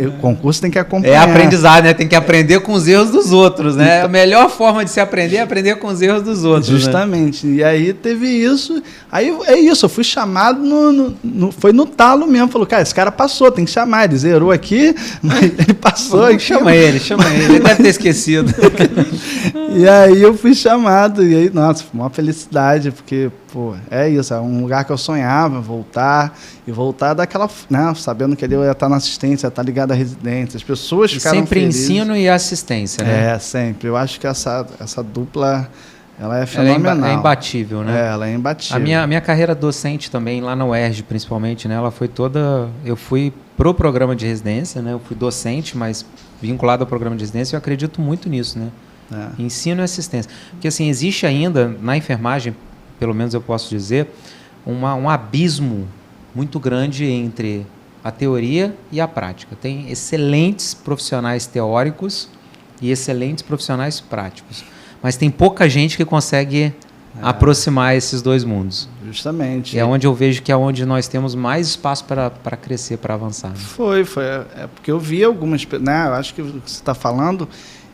S3: O concurso tem que acompanhar.
S1: É aprendizado, né? Tem que aprender com os erros dos outros, né? Então, a melhor forma de se aprender é aprender com os erros dos outros.
S3: Justamente. Né? E aí teve isso. Aí é isso, eu fui chamado, foi no talo mesmo. Falou, cara, esse cara passou, tem que chamar. Ele zerou aqui, mas ele passou aqui.
S1: Chama ele. Ele deve ter esquecido.
S3: E aí eu fui chamado. E aí, nossa, foi uma felicidade, porque, pô, é isso. É um lugar que eu sonhava, voltar daquela, né, sabendo que ele ia estar na assistência, ia estar ligado à residência. As pessoas ficaram
S1: sempre
S3: felizes.
S1: Ensino e assistência, né?
S3: É, sempre. Eu acho que essa dupla, ela é fenomenal.
S1: Ela é imbatível, né?
S3: Ela é imbatível.
S1: A minha carreira docente também, lá na UERJ, principalmente, né? Ela foi toda... Eu fui pro programa de residência, né? Eu fui docente, mas vinculado ao programa de residência, eu acredito muito nisso, né? Ensino e assistência. Porque, assim, existe ainda, na enfermagem, pelo menos eu posso dizer, um abismo muito grande entre a teoria e a prática. Tem excelentes profissionais teóricos e excelentes profissionais práticos. Mas tem pouca gente que consegue aproximar esses dois mundos.
S3: Justamente.
S1: E é onde eu vejo que é onde nós temos mais espaço para crescer, para avançar. Né?
S3: Foi. É porque eu vi algumas... Né, eu acho que o que você está falando,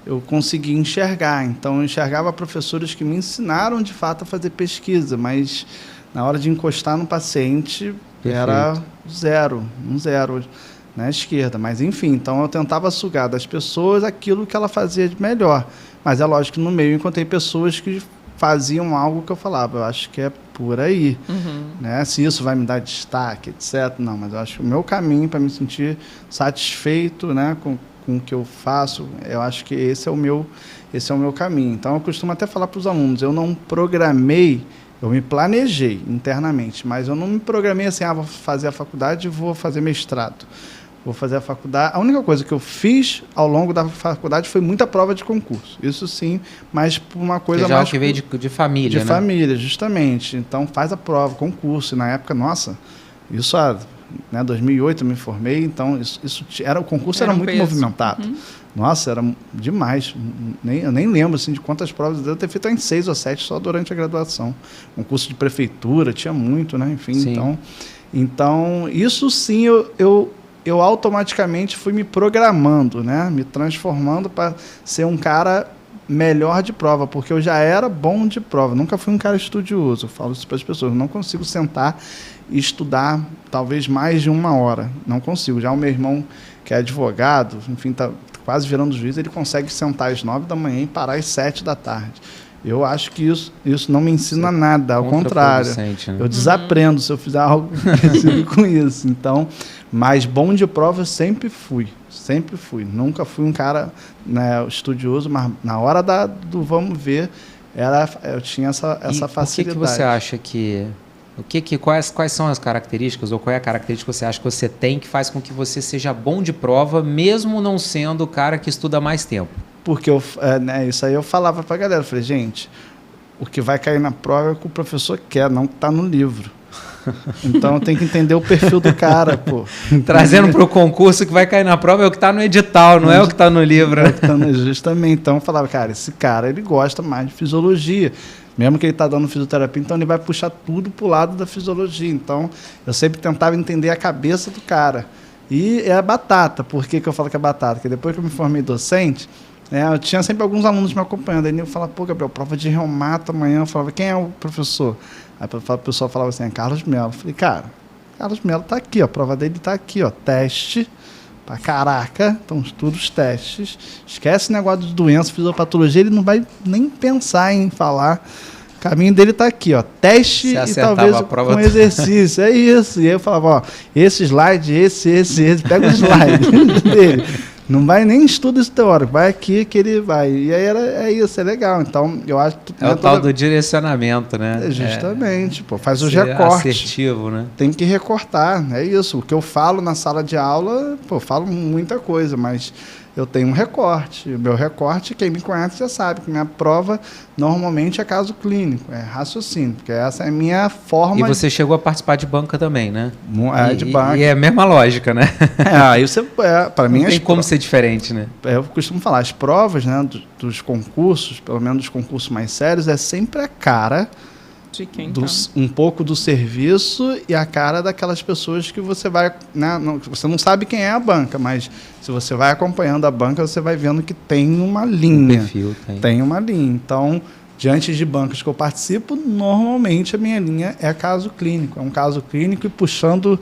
S3: eu consegui enxergar. Então, eu enxergava professores que me ensinaram, de fato, a fazer pesquisa, mas na hora de encostar no paciente, era um zero na esquerda. Mas, enfim, então eu tentava sugar das pessoas aquilo que ela fazia de melhor. Mas é lógico que no meio eu encontrei pessoas que faziam algo que eu falava, eu acho que é por aí. Né? Se isso vai me dar destaque, etc. Não, mas eu acho que o meu caminho para me sentir satisfeito, né, com o que eu faço, eu acho que esse é o meu caminho. Então, eu costumo até falar para os alunos, eu não programei, eu me planejei internamente, mas eu não me programei assim, vou fazer a faculdade e vou fazer mestrado. Vou fazer a faculdade. A única coisa que eu fiz ao longo da faculdade foi muita prova de concurso. Isso sim, mas por uma coisa mais...
S1: que veio de família,
S3: né? De família, justamente. Então, faz a prova, concurso. E na época, nossa, isso... Né, 2008 eu me formei, então o concurso era muito movimentado. Nossa, era demais. Eu nem lembro assim, de quantas provas eu devo ter feito em 6 ou 7 só durante a graduação. Concurso de prefeitura, tinha muito, né? Enfim, então isso sim eu automaticamente fui me programando, né? Me transformando para ser um cara melhor de prova, porque eu já era bom de prova, nunca fui um cara estudioso, eu falo isso para as pessoas, não consigo sentar e estudar talvez mais de 1 hora, não consigo. Já o meu irmão, que é advogado, enfim, está quase virando juiz, ele consegue sentar às 9 da manhã e parar às 7 da tarde. Eu acho que isso não me ensina nada, ao contrário. Né? Eu desaprendo se eu fizer algo parecido com isso. Então, mas bom de prova eu sempre fui. Nunca fui um cara, né, estudioso, mas na hora do vamos ver, eu tinha essa facilidade.
S1: Por que você acha que... Quais são as características, ou qual é a característica que você acha que você tem que faz com que você seja bom de prova, mesmo não sendo o cara que estuda mais tempo?
S3: Porque isso aí eu falava para a galera, eu falei, gente, o que vai cair na prova é o que o professor quer, não o que está no livro. Então tem que entender o perfil do cara, pô.
S1: Trazendo para o concurso, o que vai cair na prova é o que está no edital, não é o que está no livro.
S3: Justamente. Então eu falava, cara, esse cara ele gosta mais de fisiologia. Mesmo que ele está dando fisioterapia, então ele vai puxar tudo para o lado da fisiologia. Então eu sempre tentava entender a cabeça do cara. E é a batata. Por que eu falo que é batata? Porque depois que eu me formei docente, eu tinha sempre alguns alunos me acompanhando. Aí eu falava, pô, Gabriel, prova de reumato amanhã. Eu falava, quem é o professor? Aí o pessoal falava assim, é Carlos Melo. Eu falei, cara, Carlos Melo está aqui, ó, a prova dele está aqui, ó, teste pra caraca, então estuda os testes, esquece o negócio de doença, fisiopatologia, ele não vai nem pensar em falar. caminho dele está aqui, ó, teste e talvez com exercício, é isso. E aí eu falava, ó, esse slide, esse, pega o slide dele. Não vai nem estudo esse teórico, vai aqui que ele vai. E aí é isso, é legal. Então, eu acho que...
S1: É o tal do direcionamento, né?
S3: Justamente, pô, faz os recortes.
S1: Assertivo, né?
S3: Tem que recortar, é isso. O que eu falo na sala de aula, pô, eu falo muita coisa, mas eu tenho um recorte. O meu recorte, quem me conhece já sabe, que minha prova normalmente é caso clínico, é raciocínio, porque essa é a minha forma...
S1: E você chegou a participar de banca também, né?
S3: De banca.
S1: E é a mesma lógica, né?
S3: Aí você, para mim...
S1: Não tem como ser diferente, né?
S3: Eu costumo falar, as provas, né, dos concursos, pelo menos dos concursos mais sérios, é sempre a cara... um pouco do serviço e a cara daquelas pessoas que você vai... Né, você não sabe quem é a banca, mas se você vai acompanhando a banca, você vai vendo que tem uma linha.
S1: Perfil,
S3: tem uma linha. Então, diante de bancas que eu participo, normalmente a minha linha é caso clínico. É um caso clínico e puxando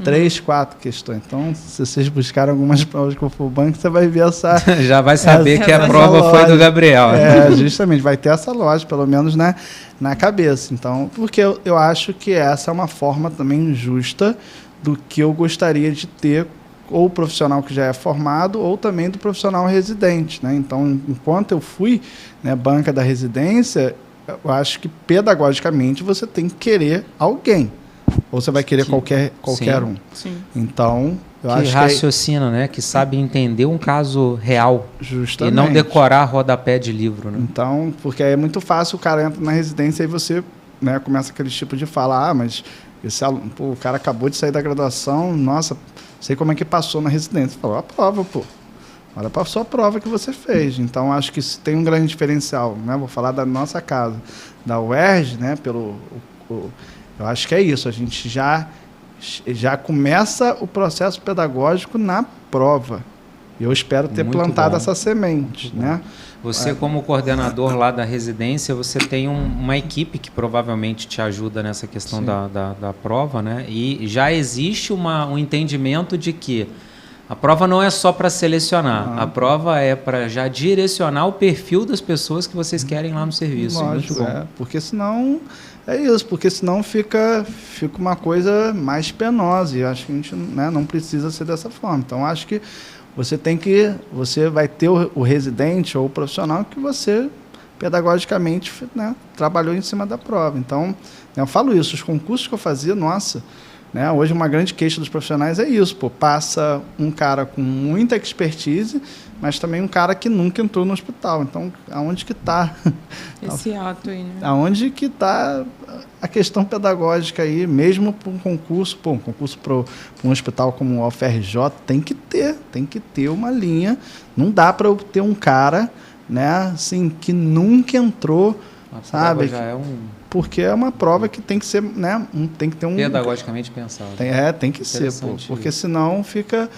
S3: 3, 4 questões. Então, se vocês buscarem algumas provas que eu for banco, você vai ver essa...
S1: Já vai saber que a prova foi do Gabriel.
S3: Justamente, vai ter essa lógica, pelo menos na cabeça. Então, porque eu acho que essa é uma forma também justa do que eu gostaria de ter, ou o profissional que já é formado, ou também do profissional residente, né? Então, enquanto eu fui, né, banca da residência, eu acho que pedagogicamente você tem que querer alguém. Ou você vai querer qualquer um.
S2: Sim.
S3: Então, eu acho
S1: que raciocina, né? Que sabe entender um caso real.
S3: Justamente.
S1: E não decorar rodapé de livro, né?
S3: Então, porque é muito fácil, o cara entra na residência e você, né, começa aquele tipo de falar, mas esse aluno, pô, o cara acabou de sair da graduação, nossa, sei como é que passou na residência. Falou, a prova, pô. Olha para a sua prova que você fez. Então, acho que isso tem um grande diferencial, né? Vou falar da nossa casa, da UERJ, né? Eu acho que é isso. A gente já começa o processo pedagógico na prova. Eu espero ter plantado essa semente, né?
S1: Você, como coordenador lá da residência, você tem uma equipe que provavelmente te ajuda nessa questão da prova, né? E já existe um entendimento de que a prova não é só para selecionar, a prova é para já direcionar o perfil das pessoas que vocês querem lá no serviço.
S3: Lógico, muito bom. Porque senão... É isso, porque senão fica uma coisa mais penosa, e acho que a gente, né, não precisa ser dessa forma. Então, acho que você vai ter o residente ou o profissional que você, pedagogicamente, né, trabalhou em cima da prova. Então, eu falo isso, os concursos que eu fazia, nossa, né, hoje uma grande queixa dos profissionais é isso, pô, passa um cara com muita expertise, mas também um cara que nunca entrou no hospital. Então, aonde que está
S2: esse ato aí, né?
S3: Aonde que está a questão pedagógica aí, mesmo para um concurso para um hospital como o UFRJ, tem que ter uma linha. Não dá para eu ter um cara, né, assim, que nunca entrou, sabe?
S1: Já
S3: porque é uma prova que tem que ser, né, tem que ter um...
S1: Pedagogicamente pensado.
S3: Tem que ser, pô, porque senão fica...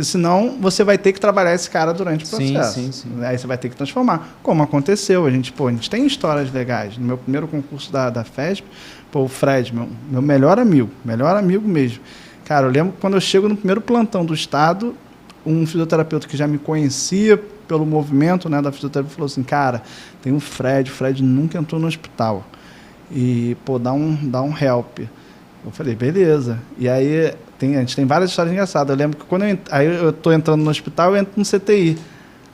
S3: Senão você vai ter que trabalhar esse cara durante o processo. Sim. Aí você vai ter que transformar. Como aconteceu, a gente tem histórias legais. No meu primeiro concurso da FESP, o Fred, meu melhor amigo mesmo. Cara, eu lembro quando eu chego no primeiro plantão do estado, um fisioterapeuta que já me conhecia pelo movimento, né, da fisioterapia falou assim, cara, tem o Fred nunca entrou no hospital. E, pô, dá um help. Eu falei, beleza. E aí... a gente tem várias histórias engraçadas. Eu lembro que quando eu estou entrando no hospital, eu entro no CTI.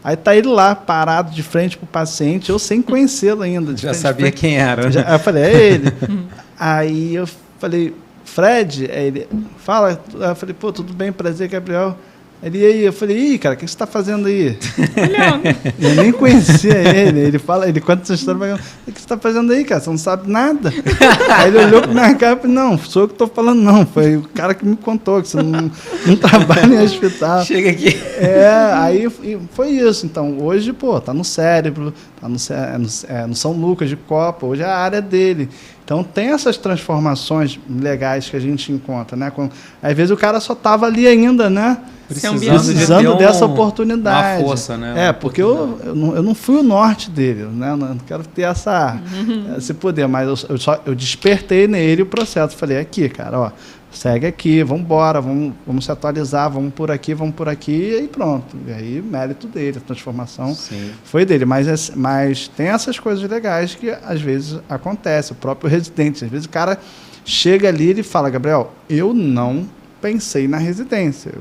S3: Aí tá ele lá, parado de frente pro paciente, eu sem conhecê-lo ainda.
S1: Já sabia quem era.
S3: Eu falei, é ele. Aí eu falei, Fred, ele fala. Eu falei, pô, tudo bem, prazer, Gabriel. Ele, e aí? Eu falei, cara, o que você está fazendo aí? Eu nem conhecia ele. Ele conta essa história, mas o que você está fazendo aí, cara? Você não sabe nada. Aí ele olhou para minha cara e falou, não, sou eu que estou falando, não. Foi o cara que me contou, que você não trabalha em hospital.
S1: Chega aqui.
S3: Aí foi isso. Então, hoje, pô, tá no cérebro, tá no São Lucas de Copa, hoje é a área dele. Então, tem essas transformações legais que a gente encontra, né? Às vezes o cara só estava ali ainda, né? Precisando dessa oportunidade.
S1: Uma força, né?
S3: Porque eu não fui o norte dele, né? Eu não quero ter esse poder, mas eu despertei nele o processo. Falei, aqui, cara, ó, segue aqui, vamos embora, vamos se atualizar, vamos por aqui, e aí pronto. E aí, mérito dele, a transformação foi dele. Mas tem essas coisas legais que às vezes acontecem, o próprio residente. Às vezes o cara chega ali e ele fala, Gabriel, eu não pensei na residência.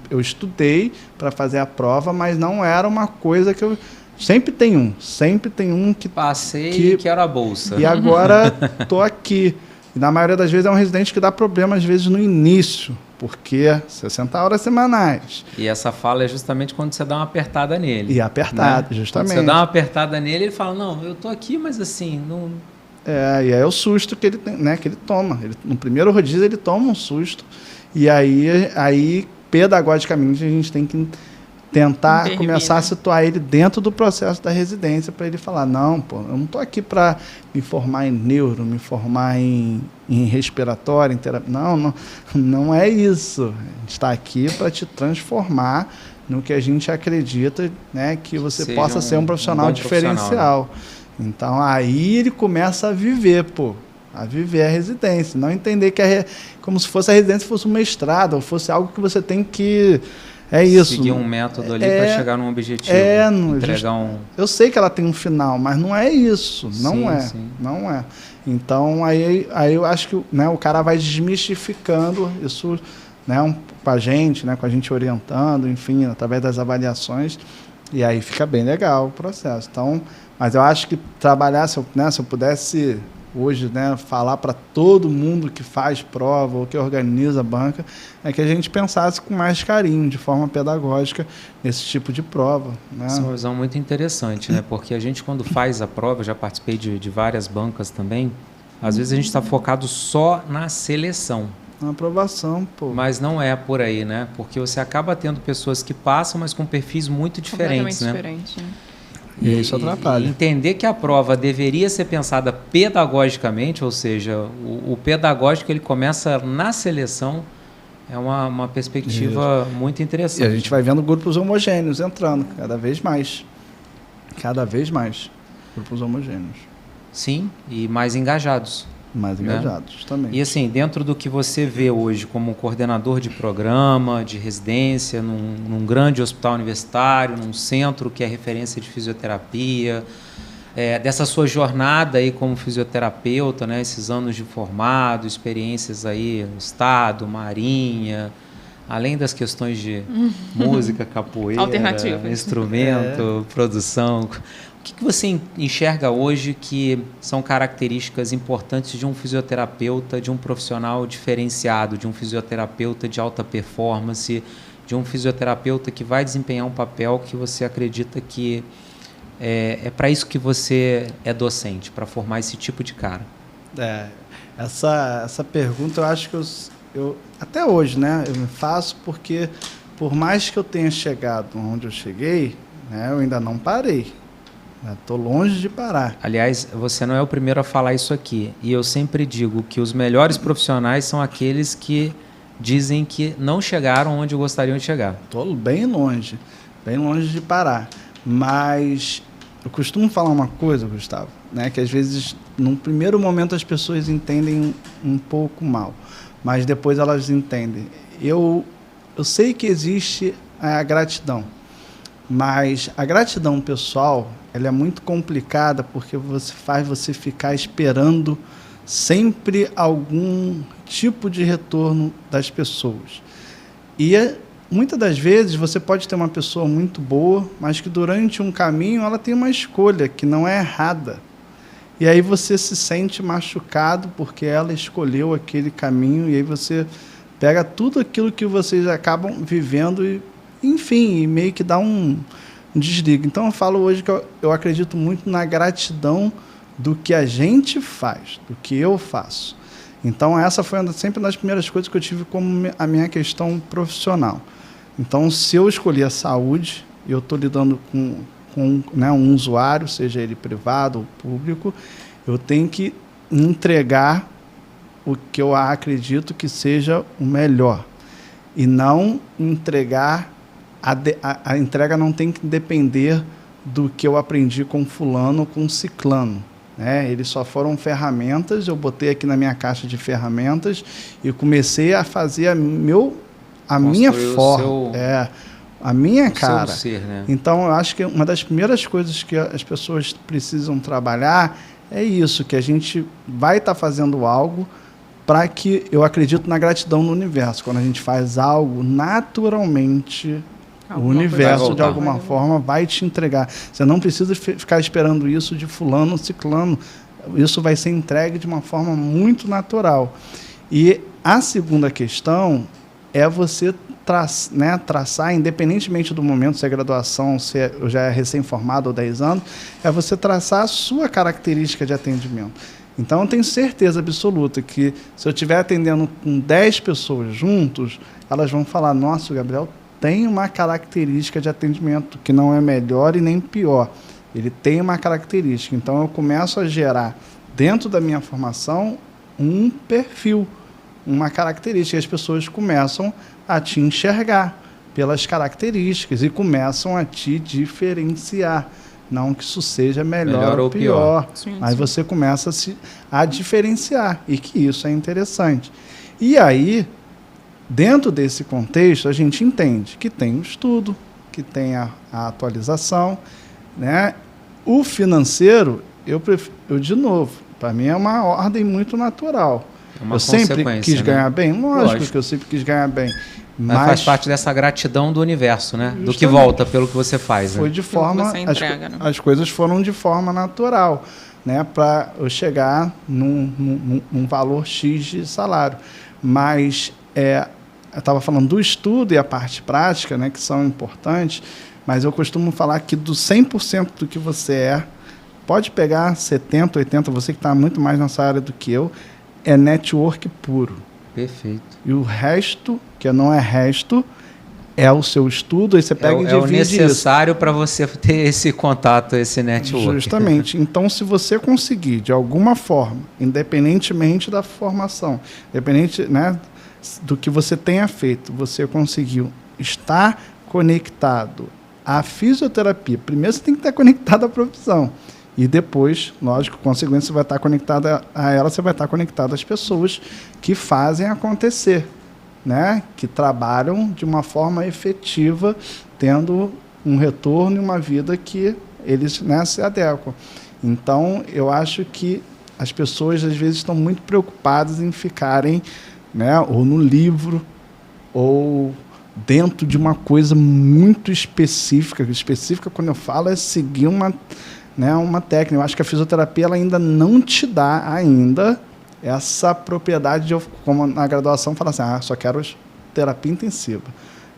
S3: Eu estudei para fazer a prova, mas não era uma coisa que eu... Sempre tem um que...
S1: Passei e quero a bolsa.
S3: E agora estou aqui. E na maioria das vezes é um residente que dá problema, às vezes, no início, porque 60 horas semanais.
S1: E essa fala é justamente quando você dá uma apertada nele.
S3: E apertada, né? Justamente.
S1: Quando você dá uma apertada nele, ele fala, não, eu tô aqui, mas assim, não...
S3: E aí é o susto que ele tem, né, que ele toma. No primeiro rodízio ele toma um susto. E aí pedagogicamente, a gente tem que tentar começar a situar ele dentro do processo da residência para ele falar, não, pô, eu não estou aqui para me formar em neuro, me formar em respiratório, em terapia. Não é isso. A gente está aqui para te transformar no que a gente acredita, né, que você possa ser um profissional diferencial. Né? Então, aí ele começa a viver, a residência. Não entender que como se fosse a residência fosse um mestrado, ou fosse algo que você tem que... É isso.
S1: Seguir um método ali para chegar num objetivo. Entregar
S3: eu sei que ela tem um final, mas não é isso. Não é. Então, aí eu acho que, né, o cara vai desmistificando isso, né, com a gente orientando, enfim, através das avaliações, e aí fica bem legal o processo. Então, mas eu acho que trabalhar, se eu pudesse... hoje, né, falar para todo mundo que faz prova ou que organiza a banca, é que a gente pensasse com mais carinho, de forma pedagógica, nesse tipo de prova. Né?
S1: Essa é uma visão muito interessante, né? Porque a gente, quando faz a prova, já participei de várias bancas também, às vezes a gente está focado só na seleção.
S3: Na aprovação,
S1: Mas não é por aí, né? Porque você acaba tendo pessoas que passam, mas com perfis muito diferentes, né?
S2: Diferente, né?
S3: E isso atrapalha.
S1: E entender que a prova deveria ser pensada pedagogicamente, ou seja, o pedagógico ele começa na seleção, é uma perspectiva muito interessante.
S3: E a gente vai vendo grupos homogêneos entrando cada vez mais. Grupos homogêneos.
S1: Sim, e mais engajados.
S3: Mais engajados, justamente.
S1: E assim, dentro do que você vê hoje como coordenador de programa, de residência, num grande hospital universitário, num centro que é referência de fisioterapia, dessa sua jornada aí como fisioterapeuta, né, esses anos de formado, experiências aí no estado, Marinha, além das questões de música, capoeira, instrumento, produção... O que você enxerga hoje que são características importantes de um fisioterapeuta, de um profissional diferenciado, de um fisioterapeuta de alta performance, de um fisioterapeuta que vai desempenhar um papel que você acredita que é para isso que você é docente, para formar esse tipo de cara?
S3: Essa pergunta eu acho que eu até hoje, né, eu me faço porque por mais que eu tenha chegado onde eu cheguei, né, eu ainda não parei. Estou longe de parar.
S1: Aliás, você não é o primeiro a falar isso aqui. E eu sempre digo que os melhores profissionais são aqueles que dizem que não chegaram onde gostariam de chegar.
S3: Estou bem longe de parar. Mas eu costumo falar uma coisa, Gustavo, né, que às vezes, num primeiro momento, as pessoas entendem um pouco mal, mas depois elas entendem. Eu sei que existe a gratidão, mas a gratidão pessoal... ela é muito complicada porque faz você ficar esperando sempre algum tipo de retorno das pessoas. E muitas das vezes você pode ter uma pessoa muito boa, mas que durante um caminho ela tem uma escolha que não é errada. E aí você se sente machucado porque ela escolheu aquele caminho e aí você pega tudo aquilo que vocês acabam vivendo e, enfim, meio que dá um desliga. Então eu falo hoje que eu acredito muito na gratidão do que a gente faz, do que eu faço. Então essa foi sempre uma das primeiras coisas que eu tive como a minha questão profissional. Então se eu escolhi a saúde, eu estou lidando com né, um usuário, seja ele privado ou público, eu tenho que entregar o que eu acredito que seja o melhor e não entregar. A entrega não tem que depender do que eu aprendi com fulano ou com ciclano. né? Eles só foram ferramentas, eu botei aqui na minha caixa de ferramentas e comecei a fazer a minha forma, a minha cara.
S1: Ser, né?
S3: Então, eu acho que uma das primeiras coisas que as pessoas precisam trabalhar é isso, que a gente vai estar fazendo algo para que, eu acredito na gratidão no universo. Quando a gente faz algo naturalmente, o universo, de alguma forma, vai te entregar. Você não precisa ficar esperando isso de fulano ou ciclano. Isso vai ser entregue de uma forma muito natural. E a segunda questão é você traçar, independentemente do momento, se é graduação, se eu já é recém-formado ou 10 anos, é você traçar a sua característica de atendimento. Então, eu tenho certeza absoluta que se eu estiver atendendo com 10 pessoas juntos, elas vão falar, nossa, o Gabriel tem uma característica de atendimento que não é melhor e nem pior. Ele tem uma característica. Então, eu começo a gerar, dentro da minha formação, um perfil, uma característica. E as pessoas começam a te enxergar pelas características e começam a te diferenciar. Não que isso seja melhor ou pior, mas você começa a diferenciar e que isso é interessante. E aí, dentro desse contexto, a gente entende que tem o estudo, que tem a atualização, né? O financeiro, eu de novo, para mim é uma ordem muito natural. Eu sempre quis ganhar bem? Lógico que eu sempre quis ganhar bem.
S1: Mas faz parte dessa gratidão do universo, né? Do que volta pelo que você faz.
S3: Foi de forma... As coisas foram de forma natural, né? Para eu chegar num valor X de salário. Mas eu estava falando do estudo e a parte prática, né? Que são importantes, mas eu costumo falar que do 100% do que você pode pegar 70%, 80%, você que está muito mais nessa área do que eu, é network puro.
S1: Perfeito.
S3: E o resto, que não é resto, é o seu estudo, aí você pega e divide
S1: o necessário para você ter esse contato, esse network.
S3: Justamente. Então, se você conseguir, de alguma forma, independentemente da formação, independente, né, do que você tenha feito, você conseguiu estar conectado à fisioterapia. Primeiro, você tem que estar conectado à profissão. E depois, lógico, consequência, você vai estar conectado a ela, você vai estar conectado às pessoas que fazem acontecer, né? Que trabalham de uma forma efetiva, tendo um retorno e uma vida que eles, né, se adequam. Então, eu acho que as pessoas, às vezes, estão muito preocupadas em ficarem, né, ou no livro, ou dentro de uma coisa muito específica. Específica, quando eu falo, é seguir uma técnica. Eu acho que a fisioterapia ela ainda não te dá essa propriedade de, como na graduação, falar assim, só quero terapia intensiva.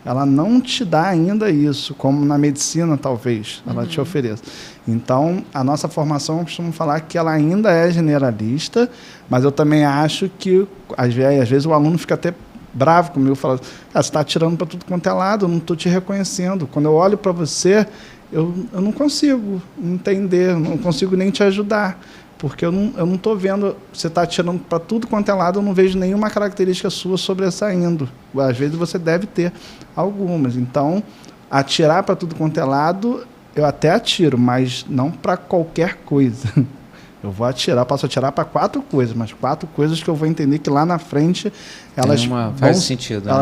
S3: Ela não te dá ainda isso, como na medicina, talvez, ela te ofereça. Então, a nossa formação, eu costumo falar que ela ainda é generalista, mas eu também acho que, às vezes, o aluno fica até bravo comigo, fala, você está atirando para tudo quanto é lado, eu não estou te reconhecendo. Quando eu olho para você, eu não consigo entender, não consigo nem te ajudar, porque eu não estou vendo, você está atirando para tudo quanto é lado, eu não vejo nenhuma característica sua sobressaindo. Às vezes você deve ter algumas. Então, atirar para tudo quanto é lado, eu até atiro, mas não para qualquer coisa. Eu vou atirar, posso atirar para 4 coisas, mas 4 coisas que eu vou entender que lá na frente elas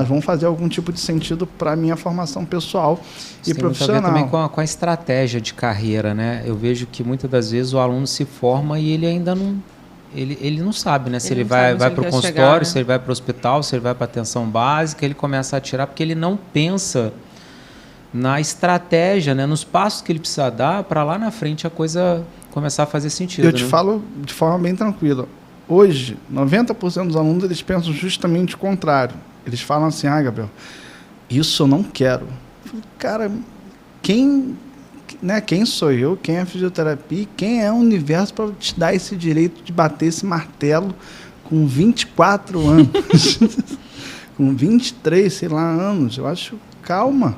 S3: vão fazer algum tipo de sentido para a minha formação pessoal e profissional.
S1: Tem muito a ver também com a estratégia de carreira, né? Eu vejo que muitas das vezes o aluno se forma e ele ainda não... Ele não sabe, né? Se ele vai para o consultório, chegar, né? Se ele vai para o hospital, se ele vai para a atenção básica, ele começa a atirar porque ele não pensa na estratégia, né? Nos passos que ele precisa dar para lá na frente a coisa começar a fazer sentido.
S3: Eu te falo de forma bem tranquila. Hoje, 90% dos alunos eles pensam justamente o contrário. Eles falam assim, Gabriel, isso eu não quero. Eu falo, cara, quem sou eu? Quem é a fisioterapia? Quem é o universo para te dar esse direito de bater esse martelo com 24 anos? Com 23, sei lá, anos. Eu acho, calma.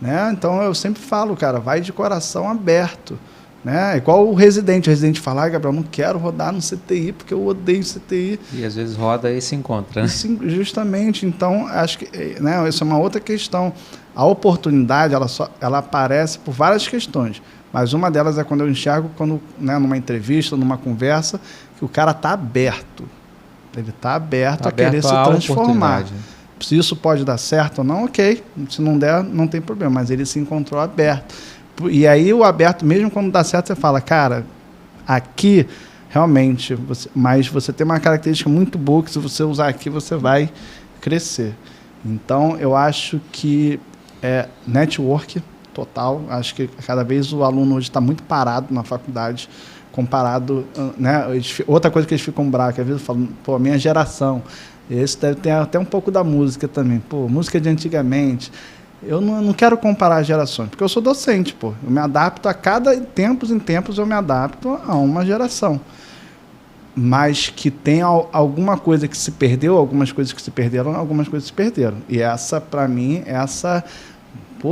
S3: Né? Então, eu sempre falo, cara, vai de coração aberto. Né? Igual o residente fala, Gabriel, não quero rodar no CTI porque eu odeio CTI.
S1: E às vezes roda e se encontra. Né?
S3: Justamente, então acho que, né, isso é uma outra questão. A oportunidade ela aparece por várias questões, Mas uma delas é quando eu enxergo, né, numa entrevista, numa conversa, que o cara está aberto. Ele está aberto a querer se transformar. Se isso pode dar certo ou não, ok. Se não der, não tem problema. Mas ele se encontrou aberto. E aí o aberto, mesmo quando dá certo, você fala, cara, aqui realmente, mas você tem uma característica muito boa que se você usar aqui, você vai crescer. Então, eu acho que é network total. Acho que cada vez o aluno hoje está muito parado na faculdade, comparado, né? Outra coisa que eles ficam bravos, que às vezes falam, pô, minha geração, esse deve ter até um pouco da música também, pô, música de antigamente. Eu não quero comparar gerações, porque eu sou docente, pô. Eu me adapto a cada tempos em tempos, eu me adapto a uma geração. Mas que tem alguma coisa que se perdeu, algumas coisas que se perderam, algumas coisas se perderam. E essa, para mim,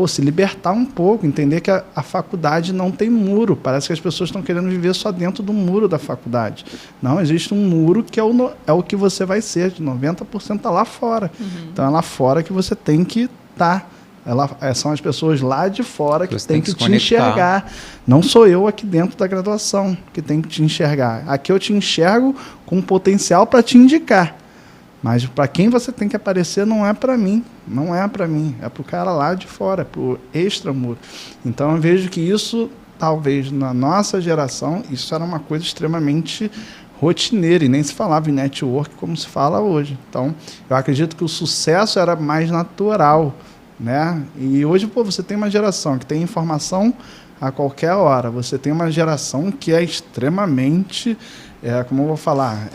S3: se libertar um pouco, entender que a faculdade não tem muro. Parece que as pessoas estão querendo viver só dentro do muro da faculdade. Não, existe um muro que é o que você vai ser, de 90% está lá fora. Então é lá fora que você tem que estar. São as pessoas lá de fora que têm que te enxergar. Não sou eu aqui dentro da graduação que tem que te enxergar. Aqui eu te enxergo com potencial para te indicar. Mas para quem você tem que aparecer não é para mim. Não é para mim. É para o cara lá de fora, para o extramuro. Então eu vejo que isso, talvez na nossa geração, isso era uma coisa extremamente rotineira e nem se falava em network como se fala hoje. Então eu acredito que o sucesso era mais natural. Né? E hoje, você tem uma geração que tem informação a qualquer hora. Você tem uma geração que é extremamente, como eu vou falar,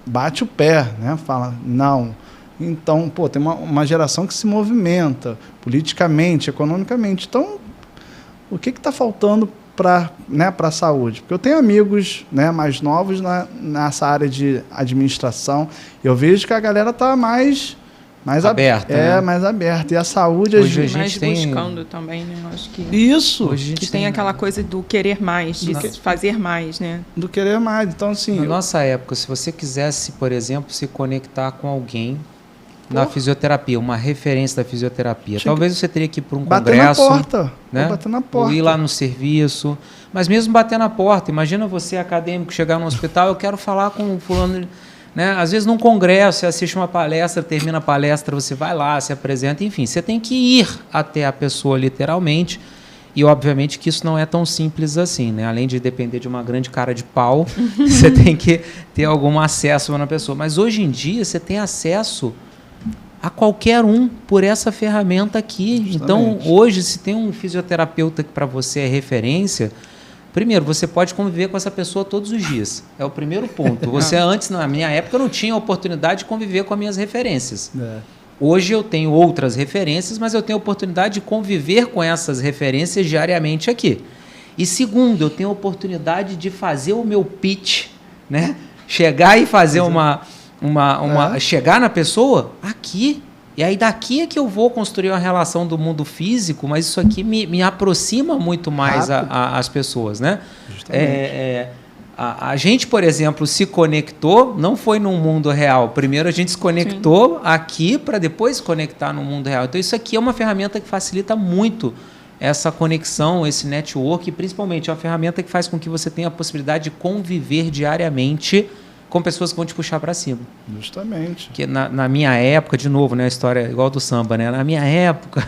S3: bate o pé, né? Fala, não. Então, tem uma geração que se movimenta politicamente, economicamente. Então, o que está faltando para a saúde? Porque eu tenho amigos, né, mais novos nessa área de administração. Eu vejo que a galera está mais aberta. Mais aberta. E a saúde...
S2: Hoje a gente tem... buscando também, né? Acho que...
S3: Isso.
S2: Hoje a gente tem aquela coisa do querer mais, de fazer mais, né?
S3: Do querer mais. Então, assim...
S1: Na nossa época, se você quisesse, por exemplo, se conectar com alguém na fisioterapia, uma referência da fisioterapia, talvez você teria que ir para um congresso...
S3: Bater na porta.
S1: Ou ir lá no serviço. Mas mesmo bater na porta, imagina você, acadêmico, chegar no hospital, eu quero falar com o fulano... Né? Às vezes, num congresso, você assiste uma palestra, termina a palestra, você vai lá, se apresenta, enfim, você tem que ir até a pessoa, literalmente, e, obviamente, que isso não é tão simples assim, né? Além de depender de uma grande cara de pau, você tem que ter algum acesso na pessoa. Mas, hoje em dia, você tem acesso a qualquer um por essa ferramenta aqui. Justamente. Então, hoje, se tem um fisioterapeuta que para você é referência... Primeiro, você pode conviver com essa pessoa todos os dias. É o primeiro ponto. Você antes, na minha época, não tinha a oportunidade de conviver com as minhas referências. Hoje eu tenho outras referências, mas eu tenho a oportunidade de conviver com essas referências diariamente aqui. E segundo, eu tenho a oportunidade de fazer o meu pitch, né? Chegar e fazer chegar na pessoa aqui. E aí daqui é que eu vou construir uma relação do mundo físico, mas isso aqui me aproxima muito mais às pessoas, né? A gente, por exemplo, se conectou, não foi num mundo real. Primeiro a gente se conectou aqui para depois se conectar no mundo real. Então isso aqui é uma ferramenta que facilita muito essa conexão, esse network, e principalmente é uma ferramenta que faz com que você tenha a possibilidade de conviver diariamente com pessoas que vão te puxar para cima.
S3: Justamente.
S1: Porque na minha época, de novo, né, a história igual do samba, né? Na minha época,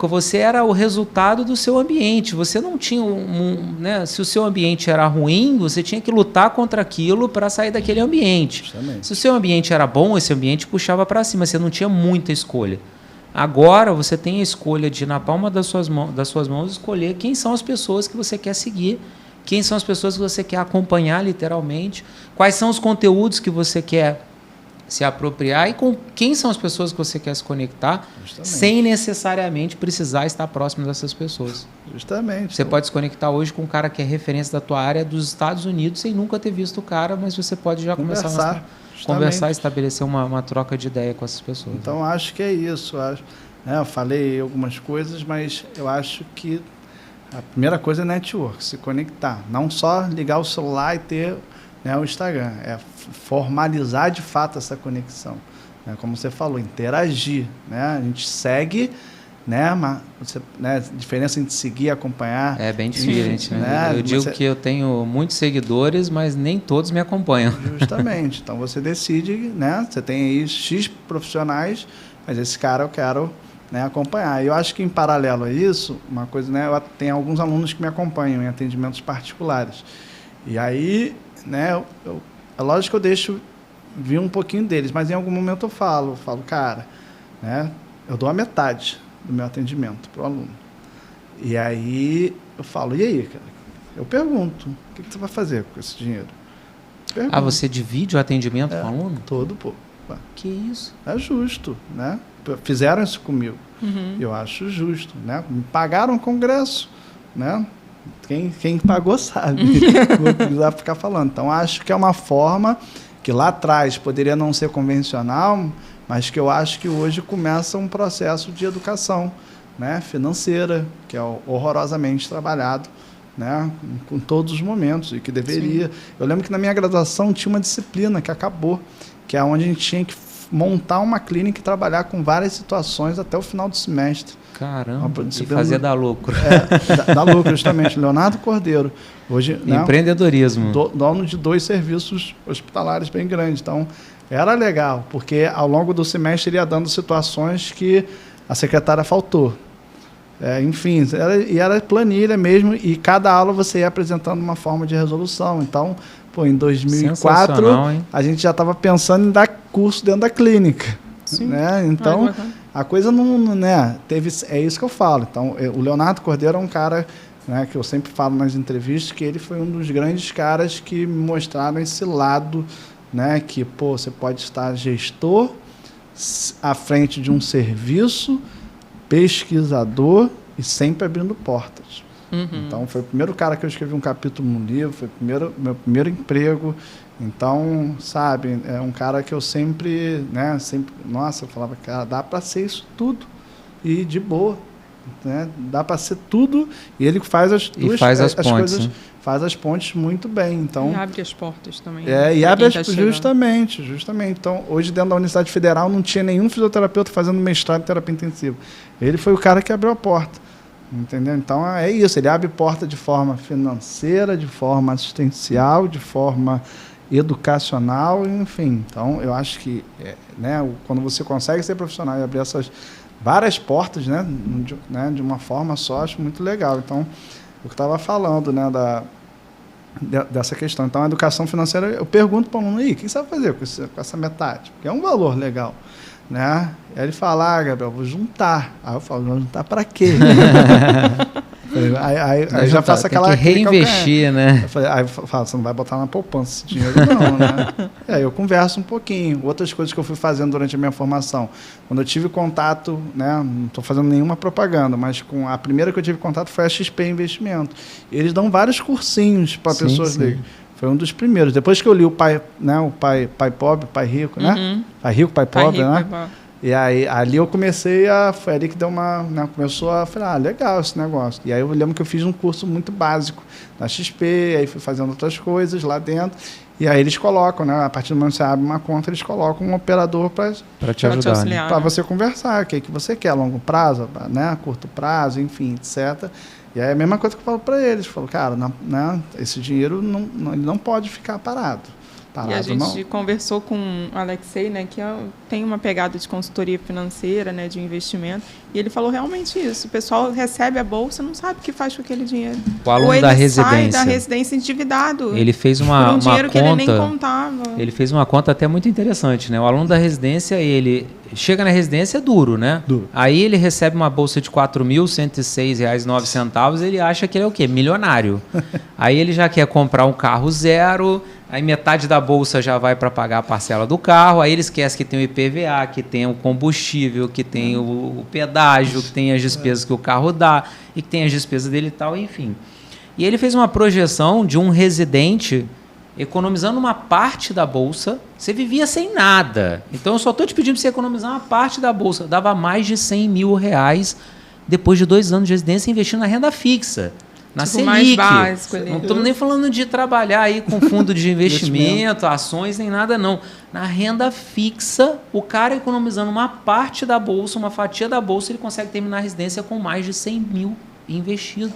S1: você era o resultado do seu ambiente. Você não tinha né, se o seu ambiente era ruim, você tinha que lutar contra aquilo para sair daquele ambiente.
S3: Justamente.
S1: Se o seu ambiente era bom, esse ambiente puxava para cima. Você não tinha muita escolha. Agora você tem a escolha de, na palma das suas mãos, escolher quem são as pessoas que você quer seguir. Quem são as pessoas que você quer acompanhar, literalmente? Quais são os conteúdos que você quer se apropriar? E com quem são as pessoas que você quer se conectar? Justamente. Sem necessariamente precisar estar próximo dessas pessoas.
S3: Justamente.
S1: Você pode se conectar hoje com um cara que é referência da tua área dos Estados Unidos sem nunca ter visto o cara, mas você pode já começar e estabelecer uma troca de ideia com essas pessoas.
S3: Então, acho que é isso. Eu falei algumas coisas, mas eu acho que a primeira coisa é network, se conectar. Não só ligar o celular e ter, né, o Instagram. É formalizar de fato essa conexão. Como você falou, interagir. Né? A gente segue né? Diferença entre seguir e acompanhar.
S1: É bem diferente, né? Eu digo que eu tenho muitos seguidores, mas nem todos me acompanham.
S3: Justamente. Então você decide, né? Você tem aí X profissionais, mas esse cara eu quero, né, acompanhar. E eu acho que em paralelo a isso, uma coisa, né? Eu tenho alguns alunos que me acompanham em atendimentos particulares. E aí, né? É lógico que eu deixo vir um pouquinho deles, mas em algum momento eu falo, cara, né? Eu dou a metade do meu atendimento para o aluno. E aí eu falo, e aí, cara? Eu pergunto, o que você vai fazer com esse dinheiro?
S1: Ah, você divide o atendimento com o aluno?
S3: Todo, pô.
S1: Que isso?
S3: É justo, né? Fizeram isso comigo. Eu acho justo, né? Me pagaram o congresso, né? Quem pagou sabe. Vou precisar ficar falando. Então, acho que é uma forma que lá atrás poderia não ser convencional, mas que eu acho que hoje começa um processo de educação, né, financeira, que é horrorosamente trabalhado, né, com todos os momentos, e que deveria... Sim. Eu lembro que na minha graduação tinha uma disciplina que acabou, que é onde a gente tinha que montar uma clínica e trabalhar com várias situações até o final do semestre.
S1: Caramba, e fazer dar lucro.
S3: Dar lucro, justamente. Leonardo Cordeiro. Hoje,
S1: empreendedorismo.
S3: Né, dono de 2 serviços hospitalares bem grandes. Então, era legal, porque ao longo do semestre ele ia dando situações que a secretária faltou. Enfim, era planilha mesmo, e cada aula você ia apresentando uma forma de resolução. Então, em 2004, a gente já estava pensando em dar curso dentro da clínica. Né? Então, a coisa não, né, teve... É isso que eu falo. Então, o Leonardo Cordeiro é um cara, né, que eu sempre falo nas entrevistas, que ele foi um dos grandes caras que me mostraram esse lado, né, que você pode estar gestor à frente de um serviço, pesquisador e sempre abrindo portas. Então, foi o primeiro cara que eu escrevi um capítulo no livro, foi meu primeiro emprego. Então, sabe, é um cara que eu sempre, né, nossa, eu falava, cara, dá para ser isso tudo e de boa, né? Dá para ser tudo, e ele faz as pontes, coisas, né? Faz as pontes muito bem. Então,
S2: e abre as portas também.
S3: E abre justamente. Então, hoje dentro da Universidade Federal não tinha nenhum fisioterapeuta fazendo mestrado em terapia intensiva. Ele foi o cara que abriu a porta. Entendeu? Então, é isso. Ele abre porta de forma financeira, de forma assistencial, de forma educacional, enfim. Então, eu acho que, né, quando você consegue ser profissional e abrir essas várias portas, né, de uma forma só, acho muito legal. Então, eu estava falando, né, dessa questão. Então, a educação financeira, eu pergunto para o aluno, o que você vai fazer com essa metade? Porque é um valor legal. Né? Aí ele fala, Gabriel, vou juntar. Aí eu falo, vou juntar para quê? aí já faço aquela...
S1: Tem que reinvestir, né?
S3: Aí eu falo, você não vai botar na poupança esse dinheiro, não, né? Aí eu converso um pouquinho. Outras coisas que eu fui fazendo durante a minha formação. Quando eu tive contato, né, não estou fazendo nenhuma propaganda, mas a primeira que eu tive contato foi a XP Investimento. Eles dão vários cursinhos para pessoas leigas. Foi um dos primeiros. Depois que eu li o Pai, né, o pai Pobre, Pai Rico, né? Pai Rico, Pai Pobre, né? E aí, ali eu comecei foi ali que deu uma... Né, começou a falar, legal esse negócio. E aí eu lembro que eu fiz um curso muito básico da XP, aí fui fazendo outras coisas lá dentro. E aí eles colocam, né? A partir do momento que você abre uma conta, eles colocam um operador para
S1: te ajudar, né?
S3: Para você conversar, o que você quer, longo prazo, né? Curto prazo, enfim, etc. E aí é a mesma coisa que eu falo para eles. Eu falo, cara, né, esse dinheiro ele não pode ficar parado.
S2: E a gente conversou com o Alexei, né, que tem uma pegada de consultoria financeira, né, de investimento, e ele falou realmente isso. O pessoal recebe a bolsa, não sabe o que faz com aquele dinheiro.
S1: O aluno da residência.
S2: Sai da residência endividado.
S1: Ele fez uma
S2: dinheiro
S1: conta,
S2: que ele nem contava.
S1: Ele fez uma conta até muito interessante, né? O aluno da residência, ele chega na residência duro, né?
S3: Duro.
S1: Aí ele recebe uma bolsa de R$ 4.106,09, ele acha que ele é o quê? Milionário. Aí ele já quer comprar um carro zero. Aí metade da bolsa já vai para pagar a parcela do carro, aí ele esquece que tem o IPVA, que tem o combustível, que tem o pedágio, que tem as despesas que o carro dá, e que tem as despesas dele e tal, enfim. E ele fez uma projeção de um residente economizando uma parte da bolsa, você vivia sem nada. Então eu só estou te pedindo para você economizar uma parte da bolsa, dava mais de R$100 mil depois de 2 anos de residência investindo na renda fixa. na
S2: tipo,
S1: Selic.
S2: mais básico ali.
S1: Não estamos nem falando de trabalhar aí com fundo de investimento, ações, nem nada não. Na renda fixa, o cara economizando uma parte da bolsa, uma fatia da bolsa, ele consegue terminar a residência com mais de 100 mil investido.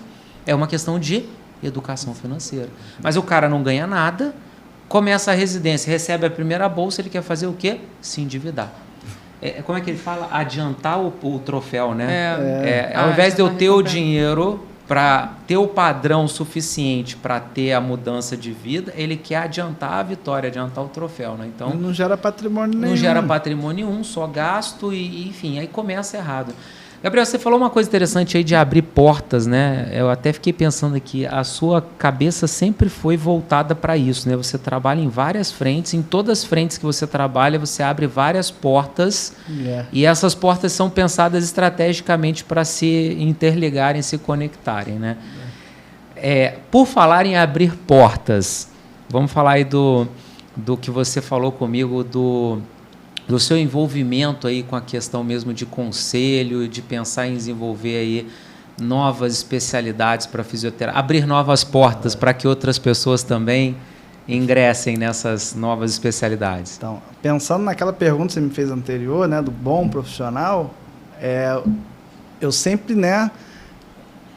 S1: É uma questão de educação financeira. Mas o cara não ganha nada, começa a residência, recebe a primeira bolsa, ele quer fazer o quê? Se endividar. Como é que ele fala? Adiantar o troféu, né? Ao invés de eu ter o dinheiro para ter o padrão suficiente para ter a mudança de vida, ele quer adiantar a vitória, adiantar o troféu, né? Então
S3: não gera patrimônio nenhum.
S1: Não gera patrimônio nenhum, só gasto e enfim, aí começa errado. Gabriel, você falou uma coisa interessante aí de abrir portas, né? Eu até fiquei pensando aqui, a sua cabeça sempre foi voltada para isso, né? Você trabalha em várias frentes, em todas as frentes que você trabalha, você abre várias portas e essas portas são pensadas estrategicamente para se interligarem, se conectarem, né? Por falar em abrir portas, vamos falar aí do que você falou comigo, do seu envolvimento aí com a questão mesmo de conselho, de pensar em desenvolver aí novas especialidades para fisioterapia, abrir novas portas para que outras pessoas também ingressem nessas novas especialidades.
S3: Então, pensando naquela pergunta que você me fez anterior, né, do bom profissional, eu sempre, né,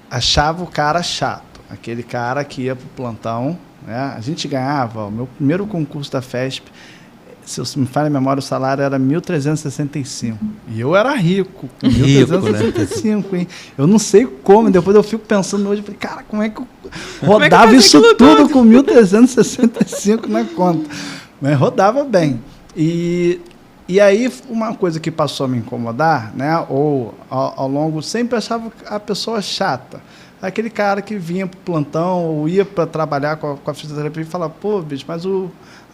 S3: achava o cara chato, aquele cara que ia para o plantão, né, a gente ganhava, o meu primeiro concurso da FESP, se eu me falha a memória, o salário era 1.365. E eu era rico, com 1.365, né? Hein? Eu não sei como, depois eu fico pensando hoje, cara, como é que eu rodava isso tudo com 1.365 na conta? Mas rodava bem. E aí, uma coisa que passou a me incomodar, né? Ou ao longo, sempre achava a pessoa chata. Aquele cara que vinha para o plantão ou ia para trabalhar com a fisioterapia e falava, pô, bicho, mas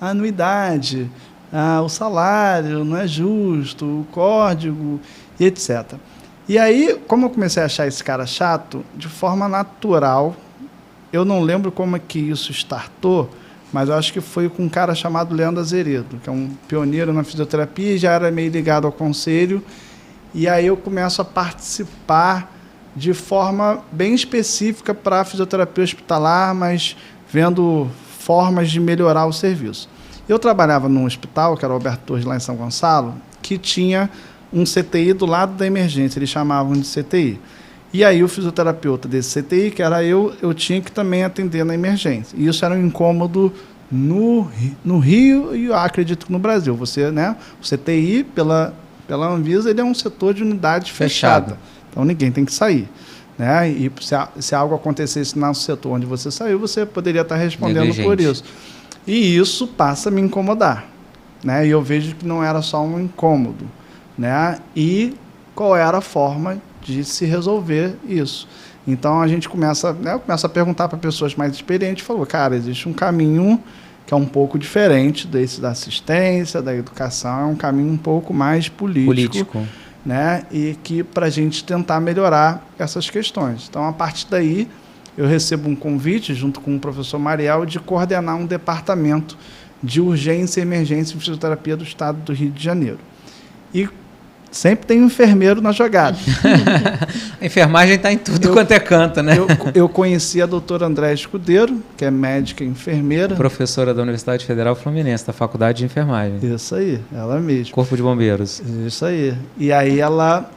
S3: a anuidade... o salário não é justo, o código e etc. E aí, como eu comecei a achar esse cara chato, de forma natural, eu não lembro como é que isso startou, mas eu acho que foi com um cara chamado Leandro Azeredo, que é um pioneiro na fisioterapia, já era meio ligado ao conselho, e aí eu começo a participar de forma bem específica para a fisioterapia hospitalar, mas vendo formas de melhorar o serviço. Eu trabalhava num hospital, que era o Alberto Torres, lá em São Gonçalo, que tinha um CTI do lado da emergência, eles chamavam de CTI. E aí o fisioterapeuta desse CTI, que era eu tinha que também atender na emergência. E isso era um incômodo no Rio e eu acredito que no Brasil. Você, né, o CTI, pela Anvisa, ele é um setor de unidade fechada. Então ninguém tem que sair. Né? E se algo acontecesse no setor onde você saiu, você poderia estar respondendo por isso. E isso passa a me incomodar, né? E eu vejo que não era só um incômodo, né? E qual era a forma de se resolver isso? Então a gente começa a perguntar para pessoas mais experientes, falou, cara, existe um caminho que é um pouco diferente desse da assistência, da educação, é um caminho um pouco mais político. Né? E que para a gente tentar melhorar essas questões. Então, a partir daí, eu recebo um convite, junto com o professor Mariel, de coordenar um departamento de urgência e emergência em fisioterapia do estado do Rio de Janeiro. E sempre tem um enfermeiro na jogada.
S1: A enfermagem está em tudo quanto é canto, né?
S3: Eu conheci a doutora Andréa Escudeiro, que é médica e enfermeira.
S1: Professora da Universidade Federal Fluminense, da Faculdade de Enfermagem.
S3: Isso aí, ela mesma.
S1: Corpo de Bombeiros.
S3: Isso aí. E aí ela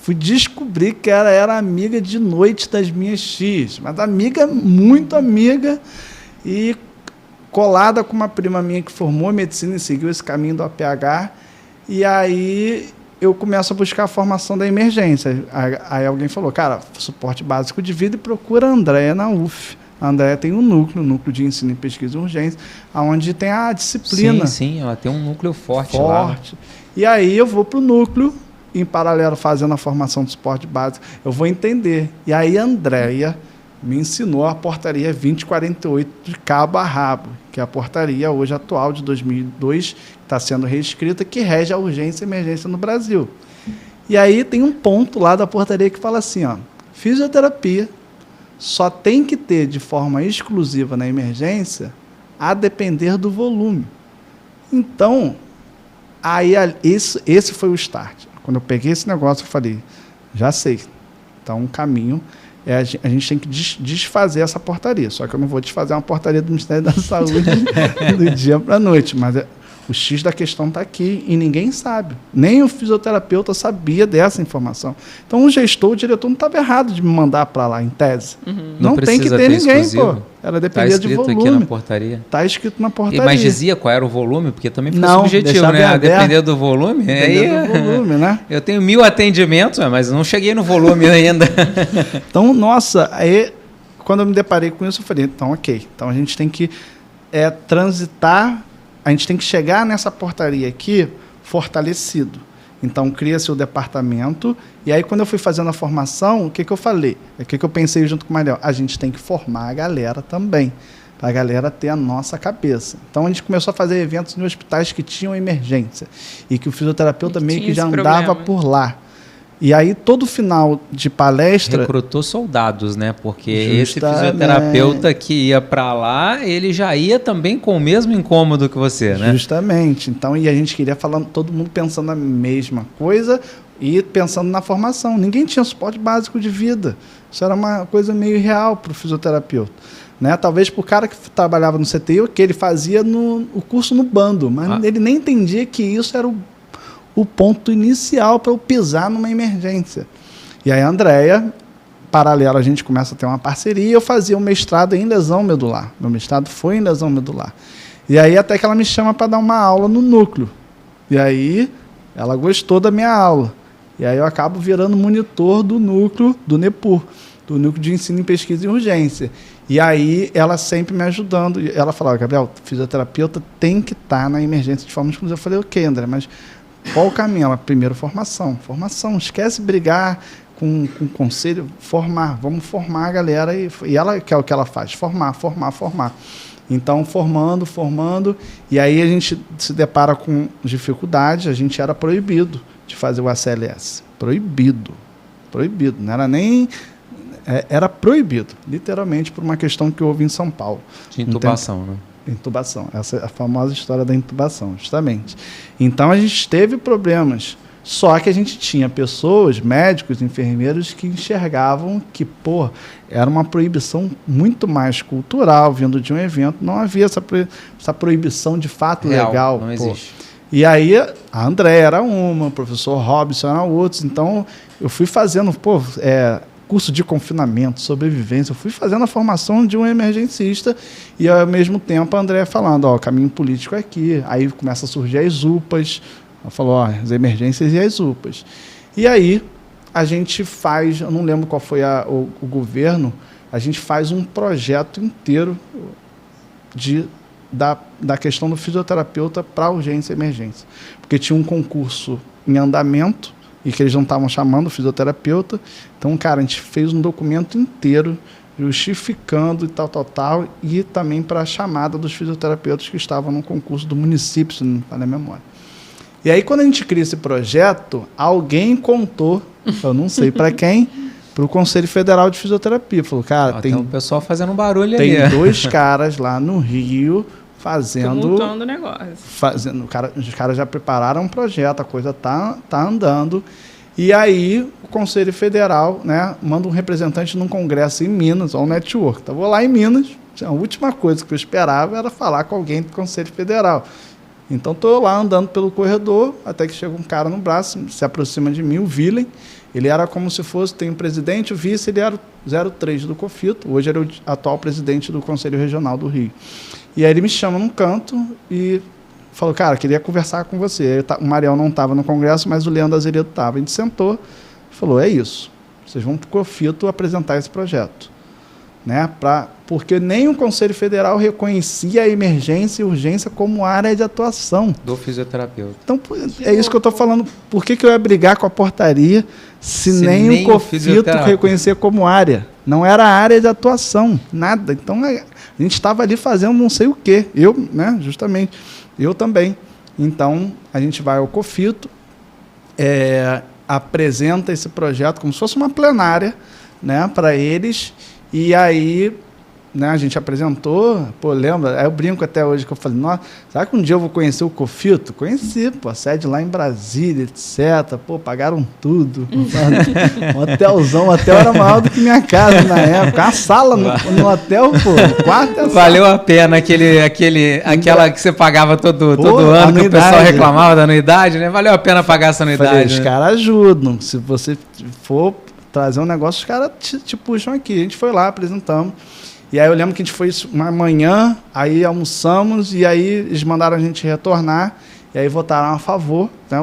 S3: fui descobrir que ela era amiga de noite das minhas tias, mas amiga, muito amiga, e colada com uma prima minha que formou medicina e seguiu esse caminho do APH, e aí eu começo a buscar a formação da emergência. Aí alguém falou, cara, suporte básico de vida, e procura a Andréa na UF. A Andréa tem um núcleo de ensino e pesquisa e urgência, onde tem a disciplina.
S1: Sim, ela tem um núcleo forte lá.
S3: E aí eu vou para o núcleo, em paralelo fazendo a formação de suporte básico, eu vou entender. E aí a Andréia me ensinou a portaria 2048 de cabo a rabo, que é a portaria hoje atual de 2002, que está sendo reescrita, que rege a urgência e emergência no Brasil. E aí tem um ponto lá da portaria que fala assim, ó, fisioterapia só tem que ter de forma exclusiva na emergência a depender do volume. Então, aí esse foi o start. Quando eu peguei esse negócio, eu falei, já sei. Então, o caminho a gente tem que desfazer essa portaria. Só que eu não vou desfazer uma portaria do Ministério da Saúde do dia para a noite, mas o X da questão está aqui e ninguém sabe. Nem o fisioterapeuta sabia dessa informação. Então, o gestor, o diretor, não estava errado de me mandar para lá, em tese.
S1: Não tem que ter ninguém,
S3: exclusivo. Pô. Ela dependia de volume. Está escrito aqui na portaria. Está escrito na portaria.
S1: Mas dizia qual era o volume? Porque também fica subjetivo, né? Depender do volume.
S3: Depender do volume, né?
S1: Eu tenho 1000 atendimentos, mas não cheguei no volume ainda.
S3: Então, nossa, aí, quando eu me deparei com isso, eu falei, então, ok. Então, a gente tem que transitar. A gente tem que chegar nessa portaria aqui fortalecido. Então, cria-se o departamento. E aí, quando eu fui fazendo a formação, o que eu falei? O que eu pensei junto com o Mariel? A gente tem que formar a galera também, para a galera ter a nossa cabeça. Então, a gente começou a fazer eventos em hospitais que tinham emergência e que o fisioterapeuta meio que já andava por lá. E aí, todo final de palestra...
S1: Recrutou soldados, né? Porque esse fisioterapeuta que ia para lá, ele já ia também com o mesmo incômodo que você, né?
S3: Justamente. Então, e a gente queria falar, todo mundo pensando na mesma coisa e pensando na formação. Ninguém tinha suporte básico de vida. Isso era uma coisa meio irreal para o fisioterapeuta. Né? Talvez para o cara que trabalhava no CTI, o que ele fazia o curso no bando, mas ele nem entendia que isso era o ponto inicial para eu pisar numa emergência. E aí a Andréia, paralelo, a gente começa a ter uma parceria, eu fazia um mestrado em lesão medular. Meu mestrado foi em lesão medular. E aí até que ela me chama para dar uma aula no núcleo. E aí ela gostou da minha aula. E aí eu acabo virando monitor do núcleo do NEPUR, do Núcleo de Ensino em Pesquisa e Urgência. E aí ela sempre me ajudando. E ela falava, Gabriel, fisioterapeuta tem que estar na emergência de forma exclusiva. Eu falei, ok, André, mas qual o caminho? Ela, primeiro, formação. Formação. Esquece brigar com o conselho. Formar. Vamos formar a galera. E ela quer o que ela faz. Formar. Então, formando. E aí a gente se depara com dificuldades. A gente era proibido de fazer o ACLS. Proibido. Não era nem... Era proibido. Literalmente por uma questão que houve em São Paulo.
S1: De intubação, né?
S3: Intubação, essa é a famosa história da intubação, justamente. Então a gente teve problemas, só que a gente tinha pessoas, médicos, enfermeiros que enxergavam que, era uma proibição muito mais cultural, vindo de um evento, não havia essa proibição de fato legal.
S1: Não existe.
S3: E aí a André era uma, o professor Robson era outros, então eu fui fazendo, curso de confinamento, sobrevivência, eu fui fazendo a formação de um emergencista e ao mesmo tempo a André falando, o caminho político é aqui, aí começa a surgir as UPAs, ela falou, as emergências e as UPAs. E aí a gente faz, eu não lembro qual foi o governo, a gente faz um projeto inteiro da questão do fisioterapeuta para urgência e emergência, porque tinha um concurso em andamento, e que eles não estavam chamando o fisioterapeuta. Então, cara, a gente fez um documento inteiro justificando e tal, e também para a chamada dos fisioterapeutas que estavam no concurso do município, se não me falha a memória. E aí, quando a gente cria esse projeto, alguém contou, eu não sei para quem, para o Conselho Federal de Fisioterapia. Falou, cara, tem
S1: um pessoal fazendo um barulho
S3: ali.
S1: Tem
S3: 2 caras lá no Rio
S2: tumultuando o negócio.
S3: Os caras já prepararam um projeto, a coisa tá andando. E aí o Conselho Federal, né, manda um representante num congresso em Minas, ao network. Então, vou lá em Minas, a última coisa que eu esperava era falar com alguém do Conselho Federal. Então, estou lá andando pelo corredor, até que chega um cara no braço, se aproxima de mim, o Willem. Ele era como se fosse, tem um presidente, o vice, ele era o 03 do COFITO, hoje ele é o atual presidente do Conselho Regional do Rio. E aí ele me chama num canto e falou, cara, queria conversar com você. O Mariel não estava no congresso, mas o Leandro Azeredo estava. A gente sentou e falou, é isso, vocês vão para o COFITO apresentar esse projeto. Né? Porque nem o Conselho Federal reconhecia a emergência e urgência como área de atuação.
S1: Do fisioterapeuta.
S3: Então, é isso que eu estou falando. Por que eu ia brigar com a portaria se nem o COFITO reconhecia como área? Não era área de atuação, nada. Então, a gente estava ali fazendo não sei o quê. Eu, né, justamente, eu também. Então, a gente vai ao COFITO, apresenta esse projeto como se fosse uma plenária, né, para eles. E aí né, a gente apresentou, pô, lembra? Aí eu brinco até hoje que eu falei, nossa, será que um dia eu vou conhecer o Cofito? Conheci, pô, a sede lá em Brasília, etc. Pô, pagaram tudo. Um hotelzão, o hotel era maior do que minha casa na época. A sala no hotel, pô, no quarto.
S1: Valeu a pena aquela que você pagava todo ano, anuidade, que o pessoal reclamava da anuidade, né? Valeu a pena pagar essa anuidade.
S3: Falei, os caras ajudam. Se você for trazer um negócio, os caras te puxam aqui. A gente foi lá, apresentamos. E aí eu lembro que a gente foi uma manhã, aí almoçamos, e aí eles mandaram a gente retornar, e aí votaram a favor, né,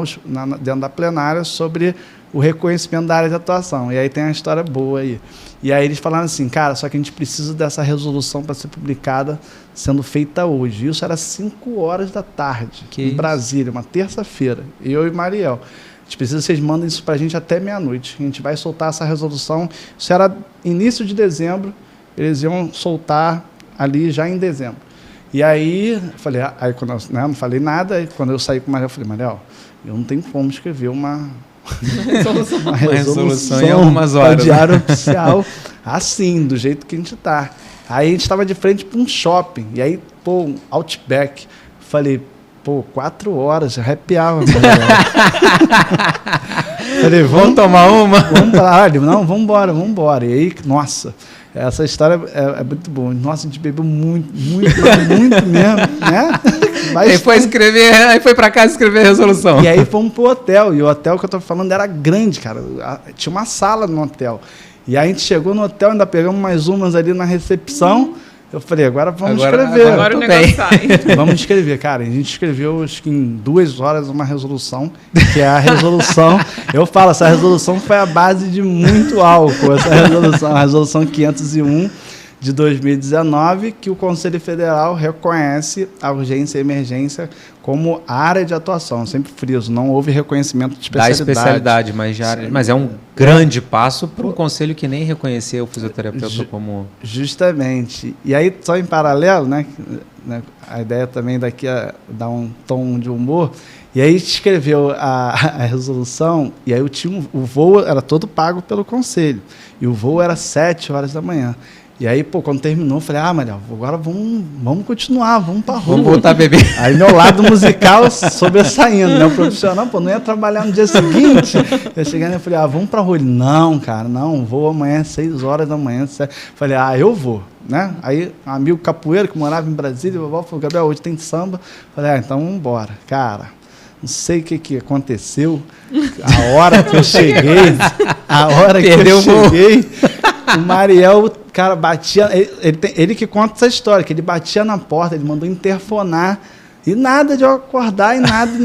S3: dentro da plenária, sobre o reconhecimento da área de atuação. E aí tem uma história boa aí. E aí eles falaram assim, cara, só que a gente precisa dessa resolução para ser publicada, sendo feita hoje. Isso era 5 horas da tarde, em Brasília, uma terça-feira. Eu e Mariel. A gente precisa que vocês mandem isso para a gente até meia-noite. A gente vai soltar essa resolução. Isso era início de dezembro. Eles iam soltar ali já em dezembro. E aí, eu falei, aí quando eu, né, não falei nada, aí quando eu saí com o Mariel, eu falei, Mariel, eu não tenho como escrever uma resolução
S1: em algumas horas.
S3: Para diário oficial, assim, do jeito que a gente está. Aí a gente estava de frente para um shopping, e aí, pô, um Outback. Falei, pô, 4 horas, arrepiava. Falei, vamos tomar uma? Vamos lá, não, vamos embora. E aí, nossa, essa história é muito boa. Nossa, a gente bebeu muito mesmo, né?
S1: Aí foi pra casa escrever a resolução.
S3: E aí fomos pro hotel, e o hotel que eu tô falando era grande, cara. Tinha uma sala no hotel. E aí a gente chegou no hotel, ainda pegamos mais umas ali na recepção. Eu falei, agora vamos escrever.
S2: Agora o negócio sai.
S3: Vamos escrever, cara. A gente escreveu, acho que em 2 horas, uma resolução, que é a resolução... Eu falo, essa resolução foi a base de muito álcool, essa resolução, a resolução 501 de 2019, que o Conselho Federal reconhece a urgência e emergência como área de atuação. Eu sempre friso, não houve reconhecimento de especialidade.
S1: Da especialidade, mas é um grande passo para um conselho que nem reconheceu o fisioterapeuta como...
S3: Justamente. E aí, só em paralelo, né, a ideia também daqui é dar um tom de humor, e aí a gente escreveu a resolução, e aí o voo era todo pago pelo conselho, e o voo era 7 horas da manhã. E aí, pô, quando terminou, eu falei, Mariel, agora vamos continuar, vamos pra rua.
S1: Vamos voltar a beber.
S3: Aí meu lado musical sobressaindo, né? O profissional, pô, não ia trabalhar no dia seguinte. Eu cheguei e falei, vamos pra rua. Ele, não, cara, não, vou amanhã, 6 horas da manhã. Falei, eu vou, né? Aí, um amigo capoeiro que morava em Brasília, falou, Gabriel, hoje tem samba. Falei, então vamos embora. Cara, não sei o que aconteceu, a hora que eu cheguei, o Mariel, cara, batia... Ele que conta essa história, que ele batia na porta, ele mandou interfonar, e nada de eu acordar, e nada.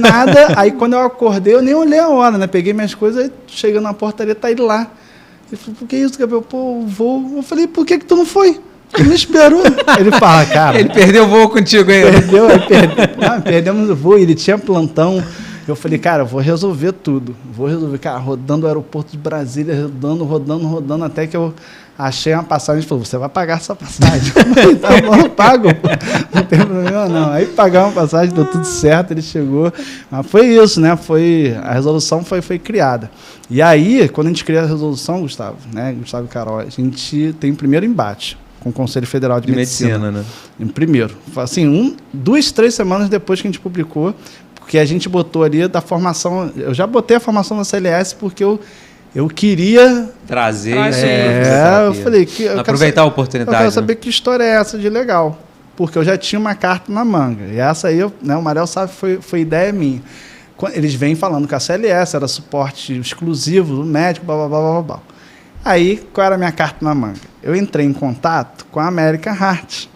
S3: Aí, quando eu acordei, eu nem olhei a hora, né? Peguei minhas coisas, aí chegando na portaria, tá ele lá. Ele falou, por que isso, Gabriel? Pô, eu vou... Eu falei, por que tu não foi? Ele me esperou. Ele fala, cara...
S1: Ele perdeu o voo contigo ainda.
S3: Perdemos o voo, ele tinha plantão. Eu falei, cara, eu vou resolver tudo. Cara, rodando o aeroporto de Brasília, rodando, até que eu achei uma passagem. Ele falou, você vai pagar essa passagem. Tá bom, eu pago. Não tem problema, não. Aí pagamos a passagem, deu tudo certo, ele chegou. Mas foi isso, né? A resolução foi criada. E aí, quando a gente cria a resolução, Gustavo e Carol, a gente tem o primeiro embate com o Conselho Federal de Medicina.
S1: Né?
S3: Primeiro. Assim, 2, 3 semanas depois que a gente publicou, porque a gente botou ali da formação... Eu já botei a formação da CLS porque eu queria...
S1: Trazer.
S3: Eu falei...
S1: Aproveitar a oportunidade.
S3: Eu quero saber que história é essa de legal. Porque eu já tinha uma carta na manga. E essa aí, o Mariel sabe, foi ideia minha. Eles vêm falando que a CLS era suporte exclusivo do médico, blá, blá, blá, blá, blá. Aí, qual era a minha carta na manga? Eu entrei em contato com a American Heart.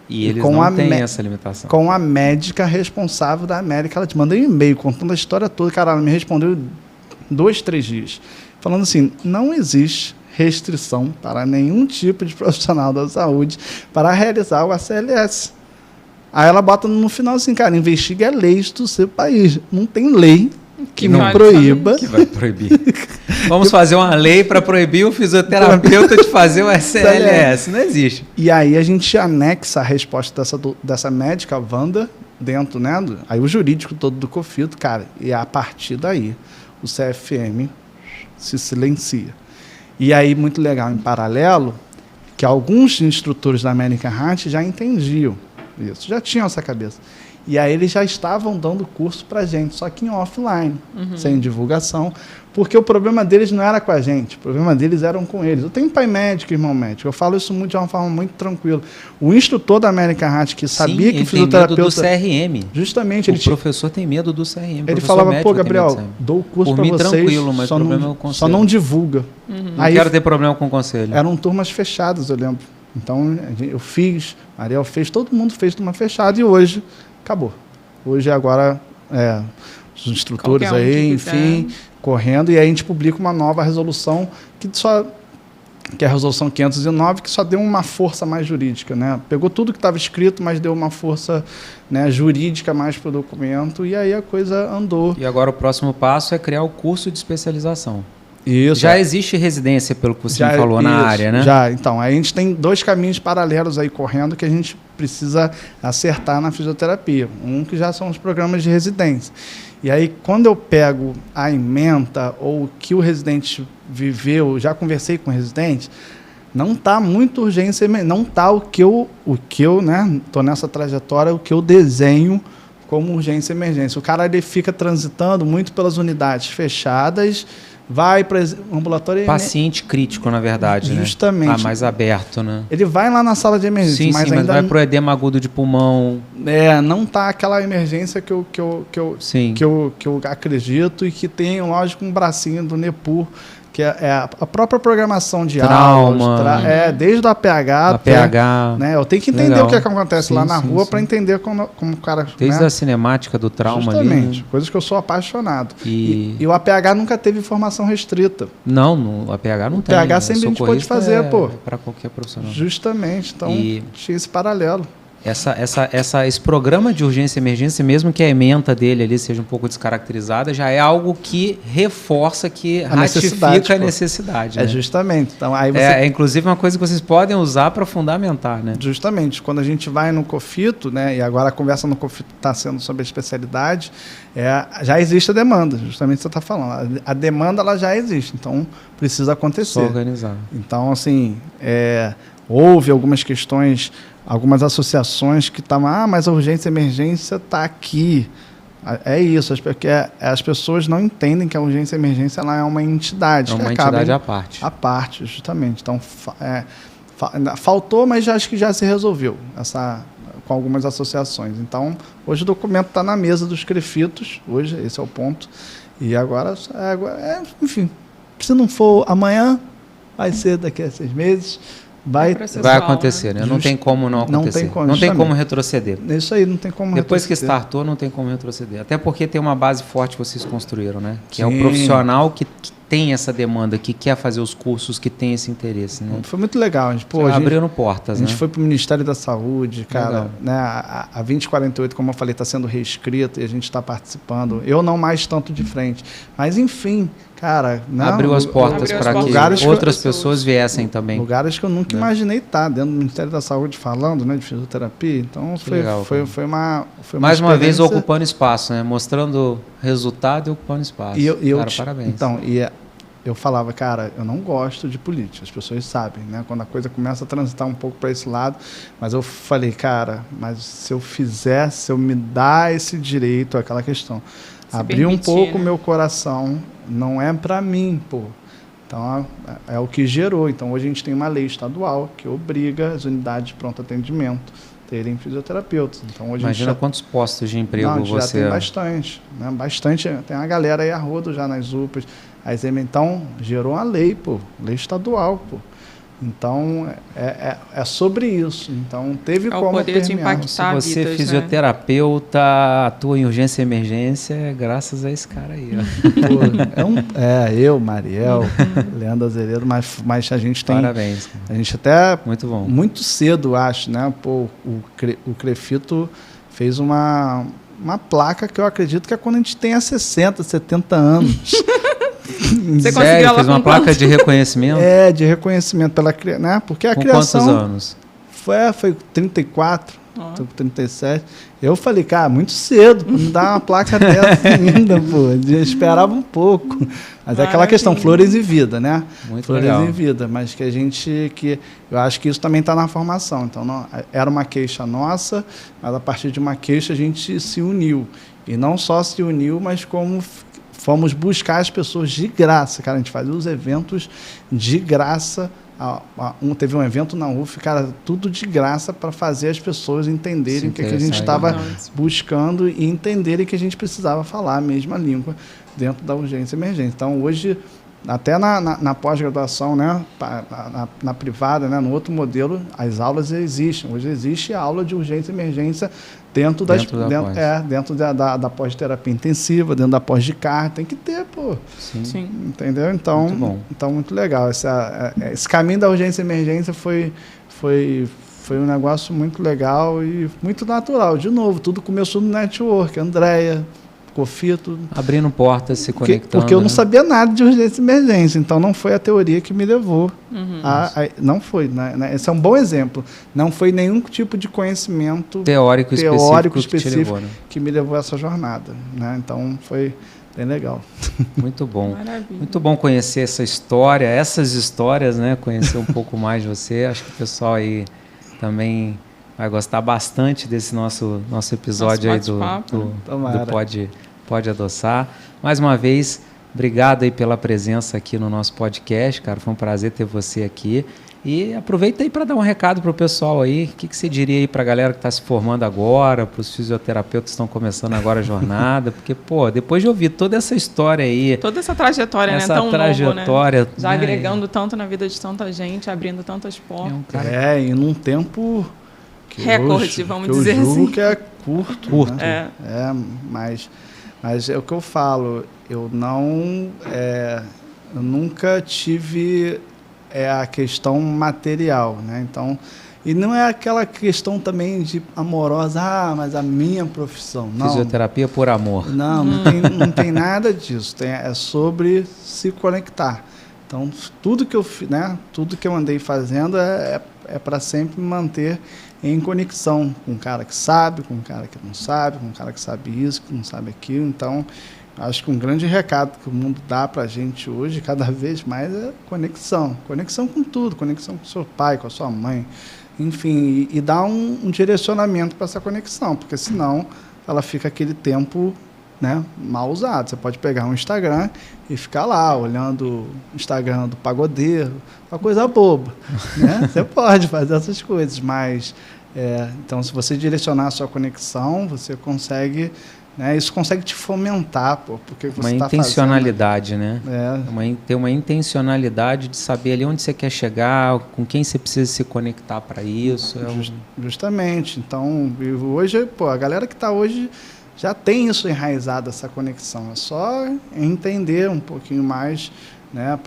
S1: E eles não têm essa limitação.
S3: Com a médica responsável da América. Ela te mandou um e-mail contando a história toda. Cara, ela me respondeu 2, 3 dias. Falando assim, não existe restrição para nenhum tipo de profissional da saúde para realizar o ACLS. Aí ela bota no final assim, cara, investigue as leis do seu país. Não tem lei que não proíba.
S1: Que vai proibir. Vamos fazer uma lei para proibir o fisioterapeuta de fazer o ACLS. Não existe.
S3: E aí a gente anexa a resposta dessa médica, a Wanda, dentro, né? Aí o jurídico todo do Cofito, cara, e a partir daí o CFM se silencia. E aí, muito legal, em paralelo, que alguns instrutores da American Heart já entendiam isso, já tinham essa cabeça. E aí eles já estavam dando curso para a gente, só que em offline, sem divulgação, porque o problema deles não era com a gente, o problema deles era com eles. Eu tenho pai médico e irmão médico, eu falo isso muito de uma forma muito tranquila. O instrutor da American Heart, que sabia que fisioterapeuta...
S1: Sim, ele tem medo do CRM.
S3: Justamente.
S1: O professor tem medo do CRM.
S3: Ele falava, pô, Gabriel, dou o curso para vocês,
S1: tranquilo, mas
S3: só não divulga.
S1: Não quero ter problema com o conselho.
S3: Eram turmas fechadas, eu lembro. Então, eu fiz, Ariel fez, todo mundo fez turma fechada e hoje acabou. Hoje, agora, os instrutores aí, enfim, correndo, e aí a gente publica uma nova resolução que é a resolução 509, que só deu uma força mais jurídica, né? Pegou tudo que estava escrito, mas deu uma força, né, jurídica mais para o documento, e aí a coisa andou.
S1: E agora o próximo passo é criar o curso de especialização.
S3: Isso,
S1: já existe residência, pelo que você me falou, na área, né?
S3: Já, então, aí a gente tem 2 caminhos paralelos aí correndo que a gente precisa acertar na fisioterapia. Um que já são os programas de residência. E aí, quando eu pego a ementa ou o que o residente viveu, já conversei com o residente, não está muito urgência, não está o que eu, né, estou nessa trajetória, o que eu desenho como urgência e emergência. O cara, ele fica transitando muito pelas unidades fechadas, vai para o ambulatório...
S1: Paciente crítico, na verdade,
S3: justamente,
S1: né? Mais aberto, né?
S3: Ele vai lá na sala de emergência,
S1: sim,
S3: mas
S1: mas
S3: ainda
S1: vai para o edema agudo de pulmão.
S3: Não está aquela emergência que eu acredito e que tem, lógico, um bracinho do NEPUR, que é a própria programação de aulas, desde o APH, né? Eu tenho que entender o que acontece lá na rua para entender como o cara...
S1: Desde a cinemática do trauma
S3: justamente, coisas que eu sou apaixonado. E o APH nunca teve formação restrita.
S1: Não, o APH não tem.
S3: O APH sempre a gente pode fazer,
S1: para qualquer profissional.
S3: Justamente, então tinha esse paralelo.
S1: Esse programa de urgência e emergência, mesmo que a ementa dele ali seja um pouco descaracterizada, já é algo que reforça, que ratifica a necessidade.
S3: Né? Justamente. Então, aí você...
S1: inclusive uma coisa que vocês podem usar para fundamentar. Né?
S3: Justamente. Quando a gente vai no COFITO, né, e agora a conversa no COFITO está sendo sobre a especialidade, já existe a demanda, justamente o que você está falando. A demanda ela já existe, então precisa acontecer.
S1: Só organizar.
S3: Então, assim, houve algumas questões... Algumas associações que estavam, mas a urgência e emergência está aqui. É isso, porque as pessoas não entendem que a urgência e emergência ela é uma entidade.
S1: É uma entidade à parte.
S3: À parte, justamente. Então, faltou, mas acho que já se resolveu com algumas associações. Então, hoje o documento está na mesa dos CREFITOS, hoje, esse é o ponto. E agora enfim, se não for amanhã, vai ser daqui a 6 meses. Vai
S1: acontecer, né? Não tem como não acontecer. Não tem como retroceder.
S3: Isso aí, não tem como
S1: Depois que startou, não tem como retroceder. Até porque tem uma base forte que vocês construíram, né? Que é o profissional que tem essa demanda, que quer fazer os cursos, que tem esse interesse, né?
S3: Foi muito legal. A gente
S1: abrindo portas,
S3: né? A gente foi para o Ministério da Saúde, cara, né? A 2048, como eu falei, está sendo reescrita e a gente está participando. Eu não mais tanto de frente. Mas, enfim... Cara,
S1: abriu as portas para que outras pessoas viessem também.
S3: Lugares que eu nunca imaginei estar dentro do Ministério da Saúde falando, né, de fisioterapia. Então foi uma
S1: mais uma vez ocupando espaço, né, mostrando resultado e ocupando espaço. Parabéns.
S3: Então, eu falava, cara, eu não gosto de política. As pessoas sabem, né, quando a coisa começa a transitar um pouco para esse lado. Mas eu falei, cara, mas se eu me dar esse direito, aquela questão, abrir um pouco o meu coração. Não é para mim, pô. Então, é o que gerou. Então, hoje a gente tem uma lei estadual que obriga as unidades de pronto atendimento terem fisioterapeutas. Então, hoje
S1: imagina quantos postos de emprego
S3: já tem bastante. Né? Bastante. Tem uma galera aí a rodo já nas UPAs. Então, gerou uma lei, pô. Lei estadual, pô. Então, é sobre isso. Então, teve como
S2: o poder de impactar
S1: Se você
S2: vidas,
S1: é fisioterapeuta, atua em urgência e emergência, é graças a esse cara aí. Ó.
S3: Eu, Mariel, Leandro Azevedo, mas a gente tem...
S1: Parabéns.
S3: A gente até...
S1: Muito bom.
S3: Muito cedo, acho, né? Pô, o CREFITO fez uma placa que eu acredito que é quando a gente tem 60, 70 anos.
S2: Você
S1: conseguiu fez uma placa de reconhecimento?
S3: De reconhecimento pela criança, né? Porque a criação...
S1: quantos anos?
S3: Foi 34. Tô com 37. Eu falei, cara, muito cedo para me dar uma placa dessa ainda, pô. Eu esperava um pouco. Mas é aquela questão, flores e vida, né?
S1: Muito
S3: flores
S1: legal.
S3: e vida, mas eu acho que isso também está na formação. Então, era uma queixa nossa, mas a partir de uma queixa a gente se uniu. E não só se uniu, mas como fomos buscar as pessoas de graça. Cara, a gente fazia os eventos de graça. Teve um evento na UF, cara, tudo de graça para fazer as pessoas entenderem o que a gente estava buscando e entenderem que a gente precisava falar a mesma língua dentro da urgência e emergência. Então, hoje, até na pós-graduação, né, na privada, né, no outro modelo, as aulas existem. Hoje existe a aula de urgência e emergência dentro da pós-terapia intensiva, dentro da pós de CAR. Tem que ter, pô.
S1: Sim.
S3: Entendeu? Então, muito legal. Esse caminho da urgência e emergência foi um negócio muito legal e muito natural. De novo, tudo começou no network. Andréia, Cofito.
S1: Abrindo portas, se conectando.
S3: Porque eu não sabia nada de urgência e emergência, então não foi a teoria que me levou. Não foi, né? Esse é um bom exemplo. Não foi nenhum tipo de conhecimento
S1: teórico específico
S3: que me levou a essa jornada, né? Então foi bem legal.
S1: Muito bom.
S2: Maravilha.
S1: Muito bom conhecer essas histórias, né? Conhecer um pouco mais de você. Acho que o pessoal aí também vai gostar bastante desse nosso episódio aí do Pode Adoçar. Mais uma vez, obrigado aí pela presença aqui no nosso podcast, cara. Foi um prazer ter você aqui. E aproveita aí para dar um recado para o pessoal aí. O que você diria aí para a galera que está se formando agora, para os fisioterapeutas que estão começando agora a jornada? Porque, pô, depois de ouvir toda essa história aí...
S2: Toda essa trajetória, né? Tão
S1: trajetória,
S2: longo, né? Já agregando tanto na vida de tanta gente, abrindo tantas portas.
S3: E num tempo...
S2: recorde, vamos dizer assim.
S3: Eu julgo que é curto.
S1: Né?
S3: Mas é o que eu falo, eu nunca tive a questão material, né? Então, e não é aquela questão também de amorosa, mas a minha profissão. Não.
S1: Fisioterapia por amor.
S3: Não tem nada disso. É sobre se conectar. Então, tudo que eu andei fazendo é para sempre me manter em conexão com um cara que sabe, com um cara que não sabe, com um cara que sabe isso, que não sabe aquilo. Então, acho que um grande recado que o mundo dá para a gente hoje, cada vez mais, é conexão. Conexão com tudo, conexão com o seu pai, com a sua mãe, enfim, e dar um direcionamento para essa conexão, porque senão ela fica aquele tempo, né, mal usado. Você pode pegar um Instagram e ficar lá olhando o Instagram do pagodeiro, uma coisa boba, né? Você pode fazer essas coisas, mas então, se você direcionar a sua conexão, você consegue, né, isso consegue te fomentar, porque você
S1: uma intencionalidade, né? Ter uma intencionalidade de saber ali onde você quer chegar, com quem você precisa se conectar para isso.
S3: Justamente. Então, hoje, a galera que está hoje já tem isso enraizado, essa conexão. É só entender um pouquinho mais, né,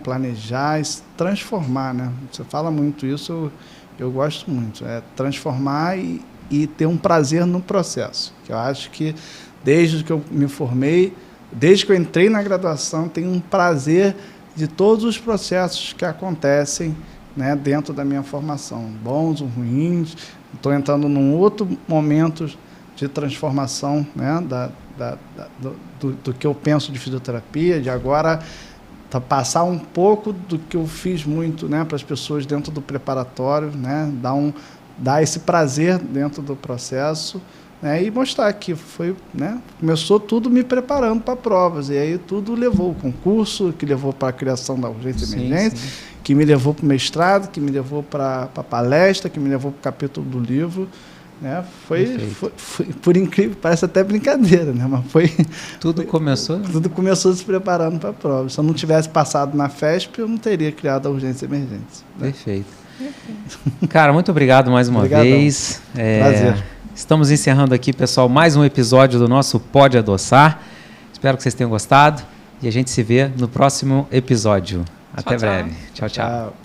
S3: planejar, transformar, né? Você fala muito isso, eu gosto muito. É transformar e ter um prazer no processo. Que eu acho que desde que eu me formei, desde que eu entrei na graduação, tenho um prazer de todos os processos que acontecem, né, dentro da minha formação, bons ou ruins. Estou entrando num outro momento de transformação, né, do que eu penso de fisioterapia, de agora passar um pouco do que eu fiz muito, né, para as pessoas dentro do preparatório, né, dar esse prazer dentro do processo, né, e mostrar que foi, né, começou tudo me preparando para provas, e aí tudo levou o concurso, que levou para a criação da urgência e emergência, que me levou para o mestrado, que me levou para a palestra, que me levou para o capítulo do livro, né? Foi, por incrível, parece até brincadeira, né? Mas
S1: tudo
S3: começou se preparando para a prova. Se eu não tivesse passado na FESP, eu não teria criado a urgência e emergência. Né?
S1: Perfeito. Cara, muito obrigado mais uma vez.
S3: Prazer.
S1: Estamos encerrando aqui, pessoal, mais um episódio do nosso Pode Adoçar. Espero que vocês tenham gostado e a gente se vê no próximo episódio. Até breve. Tchau, tchau.